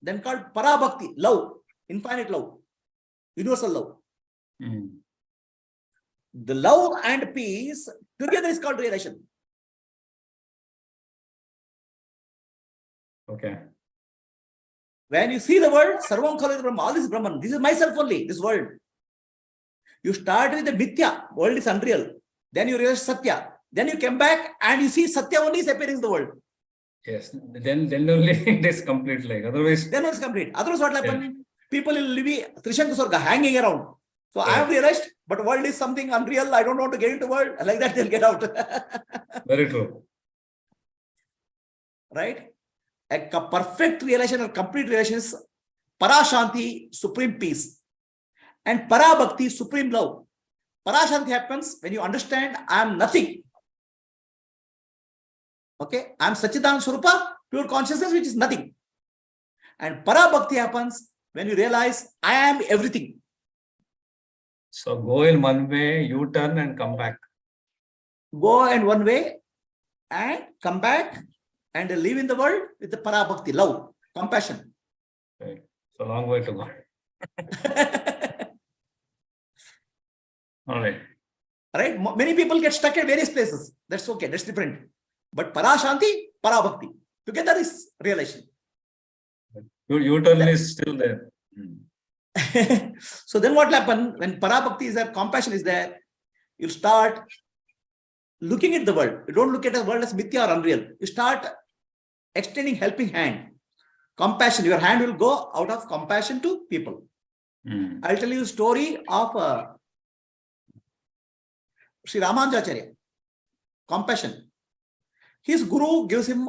Speaker 1: then called Parabhakti, love, infinite love, universal love. The love and peace together is called realization.
Speaker 2: Okay.
Speaker 1: When you see the world, Sarvam Khalu Brahma, all this is Brahman. This is myself only, this world. You start with the Mithya, world is unreal. Then you realize Satya. Then you come back and you see Satya only is appearing in the world.
Speaker 2: Yes. Then only it is complete. Like otherwise.
Speaker 1: Then it's complete. Otherwise, what will happen? People will be Trishanku Sarga hanging around. So I have realized, but world is something unreal. I don't want to get into world. Like that, they'll get out.
Speaker 2: Very true.
Speaker 1: Right? A perfect realization or complete realization is Parashanti, supreme peace. And Parabhakti, supreme love. Parashanti happens when you understand I am nothing. Okay? I am Sachidananda Swarupa, pure consciousness, which is nothing. And Parabhakti happens when you realize I am everything.
Speaker 2: So go in one way, you turn and come back.
Speaker 1: Go in one way and come back and live in the world with the Parabhakti, love, compassion.
Speaker 2: Right. It's a long way to go. All right.
Speaker 1: Right? Many people get stuck at various places. That's okay. That's different. But Parashanti, Parabhakti. Together is realization.
Speaker 2: Your turn is still there.
Speaker 1: So then what will happen when Parabhakti is there, compassion is there, you start looking at the world. You don't look at the world as mithya or unreal. You start extending helping hand. Compassion. Your hand will go out of compassion to people. I'll tell you a story of Sri Ramanujacharya. Compassion. His guru gives him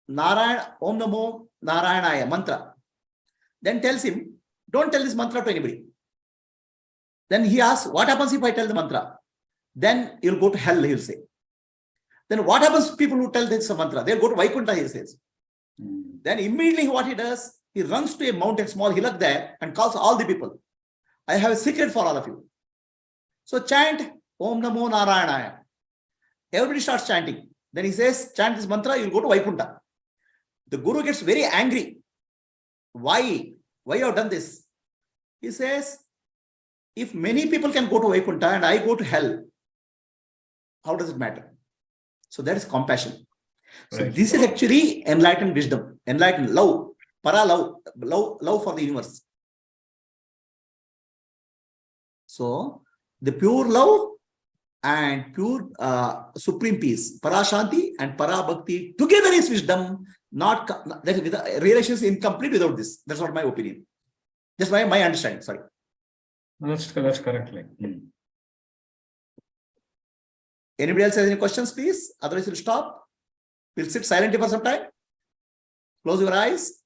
Speaker 1: Narayana, Om Namo Narayanaya mantra. Then tells him, don't tell this mantra to anybody. Then he asks, what happens if I tell the mantra? Then you'll go to hell, he'll say. Then what happens to people who tell this mantra? They'll go to Vaikuntha, he says. Then immediately what he does, he runs to a mountain, small hillock there, and calls all the people. I have a secret for all of you. So chant Om Namo Narayanaya. Everybody starts chanting. Then he says, chant this mantra, you'll go to Vaikuntha. The guru gets very angry. Why? Why you have done this? He says, if many people can go to Vaikuntha and I go to hell, how does it matter? So that is compassion. So this is actually enlightened wisdom, enlightened love, para love, love for the universe. So the pure love and pure supreme peace, Parashanti and Parabhakti together is wisdom. Not that relation is incomplete without this. That's what my opinion. That's my understanding. Sorry.
Speaker 2: That's correct.
Speaker 1: Anybody else has any questions, please? Otherwise, we'll stop. We'll sit silently for some time. Close your eyes.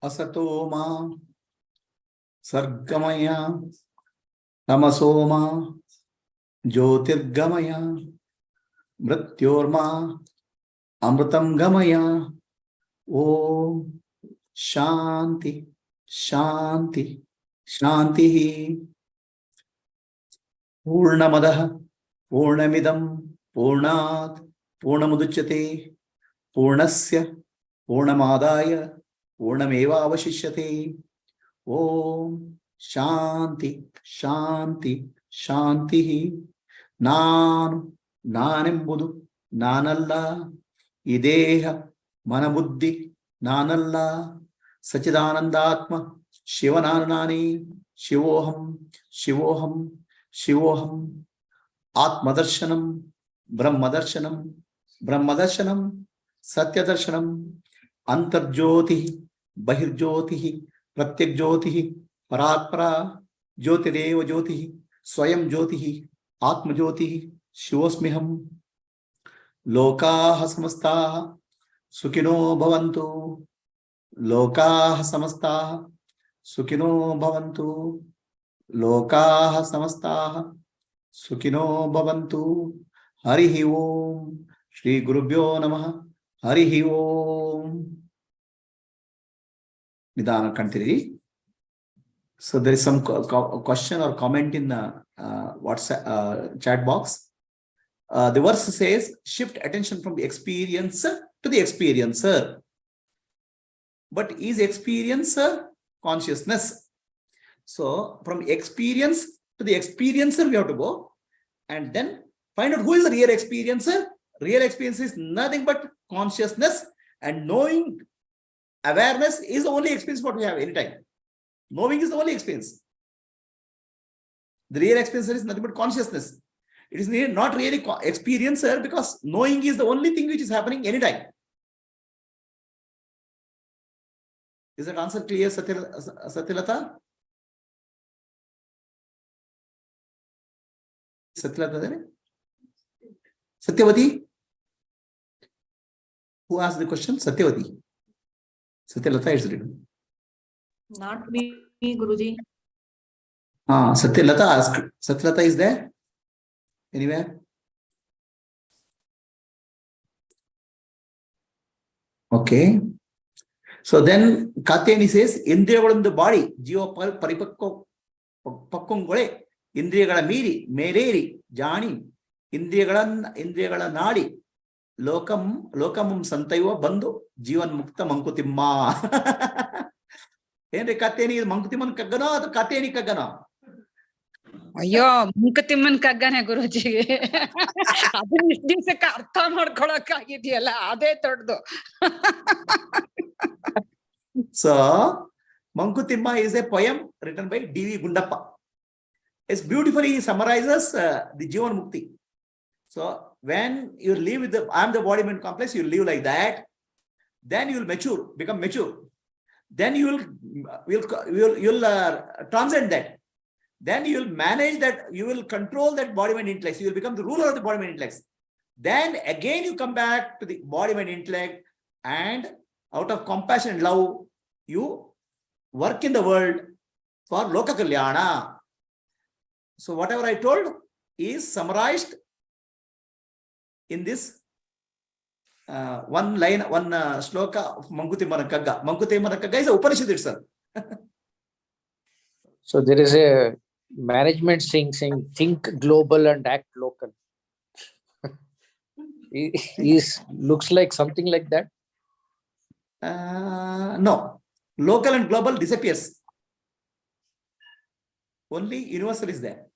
Speaker 1: Asatoma Sargamaya Tamasoma Jyotirgamaya Mrityorma Amritam Gamaya. Om Shanti Shanti Shanti. Purnamadaha Purnamidam Purnat Purnamuduchyate Purnasya Purnamadaya Purnameva Avashishyate. Om Shanti Shanti Shanti. Nanu Nanembudu Nanalla Ideha Manabuddhi Nanalla Sachidanandatma Shivananani Shivoham Shivoham Shivoham Atmadarshanam Brahmadarshanam Brahmadarshanam Satyadarshanam Antarjyoti Bahirjyoti Pratyakjyoti Paratpara Jyotireva Jyoti Swayam Jyoti Atma Jyoti Shivosmiham. Lokaha Samastaha Sukhino Bhavantu. Lokaha Samastaha Sukhino Bhavantu. Lokaha Samastaha Sukhino Bhavantu. Harihi Om. Shri Gurubhyo Namaha. Harihi Om. Nidana Kantiri. So there is some question or comment in the WhatsApp chat box. The verse says, shift attention from the experiencer to the experiencer. But is experiencer consciousness? So from experience to the experiencer we have to go and then find out who is the real experiencer. Real experience is nothing but consciousness, and knowing, awareness is the only experience what we have anytime. Knowing is the only experience. The real experiencer is nothing but consciousness. It is not really experiencer because knowing is the only thing which is happening anytime. Is that answer clear, Satyalata? Satyalata? Satyavati? Who asked the question? Satyavati. Satyalata is written.
Speaker 4: Not me, Guruji.
Speaker 1: Satyalata asked. Satyalata is there? Anywhere? Okay. So then Katyayani says, Indriyagal the body, Jiva Paripakko Pakkongole, Indriyagala Miri, Mereri, Jani, Indriyagala Nadi, Lokamum Santaiva Bandu, Jivan Mukta Mankutimma. Henry Katyayani is Mankutiman Kagana, the Katyayani Kagana.
Speaker 5: ಅಯ್ಯೋ ಮುಂಕತಿಮ್ಮನ್ ಕಗ್ಗನೆ ಗುರುಜಿ ಅದನ್ನ ಇಷ್ಟ ದಿವ್ಸಕ್ಕೆ ಅರ್ಥ ಮಾಡ್ಕೊಳಕ್ ಆಗಿದೆಯಲ್ಲ ಅದೇ ದೊಡ್ಡದು.
Speaker 1: So Mankutimma is a poem written by D.V. Gundappa. It beautifully summarizes the Jivan Mukti. So when you live with the I am the body mind complex, you live like that, then you will mature, become mature. Then you will transcend that. Then you will manage that, you will control that body mind intellect. You will become the ruler of the body mind intellect. Then again you come back to the body mind intellect, and out of compassion and love, you work in the world for Loka Kalyana. So whatever I told is summarized in this one line, one shloka of Mankutimana Kagga. Mankutimana Kagga is a Upanishad itself.
Speaker 3: So there is a management saying think global and act local. Looks like something like that.
Speaker 1: No, local and global disappears. Only universal is there.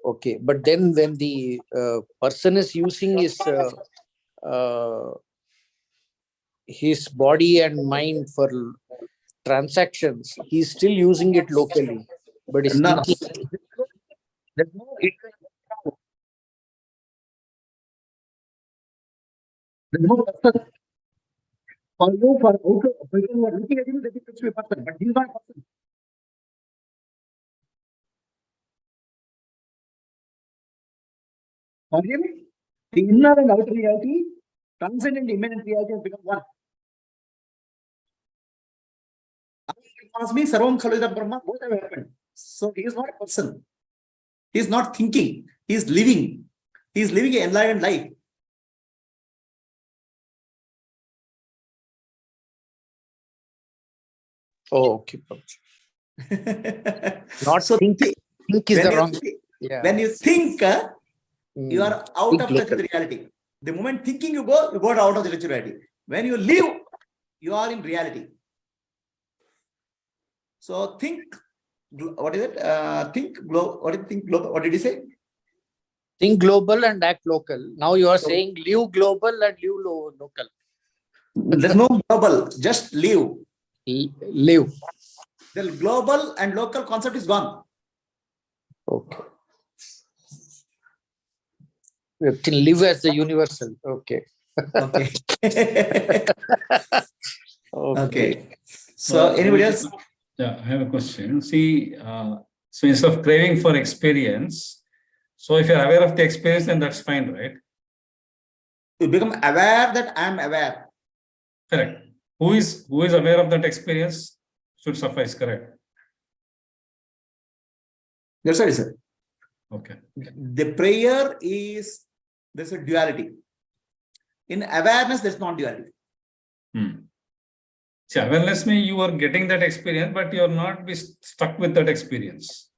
Speaker 3: Okay, but then when the person is using his body and mind for transactions, he's still using it locally, but he's
Speaker 1: No.
Speaker 3: thinking.
Speaker 1: There's no person. For you, for people who are looking at you, they think it's a person, but he's not a person. For him, the inner and outer reality, transcendent immanent reality has become one. Brahmasmi, Sarvam Khalu Idam Brahma, both have happened. So he is not a person. He is not thinking. He is living. He is living an enlightened life.
Speaker 3: Oh, okay. Not
Speaker 1: So
Speaker 3: think. Think is
Speaker 1: when
Speaker 3: the
Speaker 1: you
Speaker 3: wrong.
Speaker 1: thi-
Speaker 3: Yeah.
Speaker 1: when you think, you
Speaker 3: Mm.
Speaker 1: are out
Speaker 3: Think
Speaker 1: of touch
Speaker 3: local.
Speaker 1: with reality. The moment thinking you go out of the reality. When you live, you are in reality. So think, what is it? Think global. What do you think global? What did you say?
Speaker 3: Think global and act local. Now you are saying live global and live local.
Speaker 1: There's no global, just live.
Speaker 3: Live.
Speaker 1: The global and local concept is gone.
Speaker 3: Okay. You can live as the universal. Okay.
Speaker 1: Okay. Okay. So
Speaker 2: So,
Speaker 1: anybody else?
Speaker 2: Yeah, I have a question. See, so instead of craving for experience, so if you're aware of the experience, then that's fine, right?
Speaker 1: You become aware that I am aware.
Speaker 2: Correct. Who is aware of that experience should suffice, correct?
Speaker 1: That's what I said.
Speaker 2: Okay.
Speaker 1: The prayer is, there's a duality. In awareness, there's not duality.
Speaker 2: See, awareness means you are getting that experience, but you are not be stuck with that experience.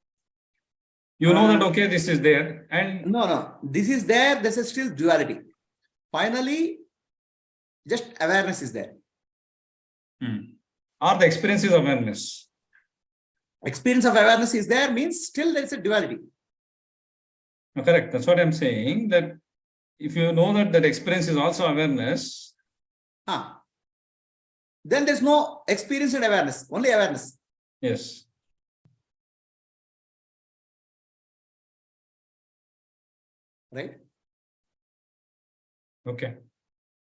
Speaker 2: You know that, okay, this is there. And
Speaker 1: No. This is there, this is still duality. Finally, just awareness is there.
Speaker 2: Or the experience is awareness.
Speaker 1: Experience of awareness is there means still there is a duality.
Speaker 2: No, correct. That's what I'm saying. That if you know that that experience is also awareness,
Speaker 1: then there's no experience and awareness, only awareness.
Speaker 2: yes.
Speaker 1: Right?
Speaker 2: Okay.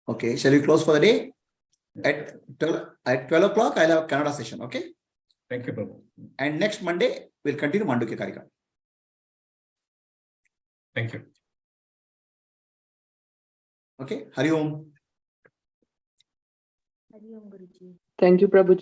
Speaker 1: Okay, shall we close for the day? At 12 o'clock, I'll have a Kannada session, okay?
Speaker 2: Thank you, Prabhu.
Speaker 1: And next Monday, we'll continue Mandukya Karika.
Speaker 2: Thank you.
Speaker 1: Okay, Hari Om.
Speaker 4: Hari Om Guruji.
Speaker 6: Thank you, Prabhuji.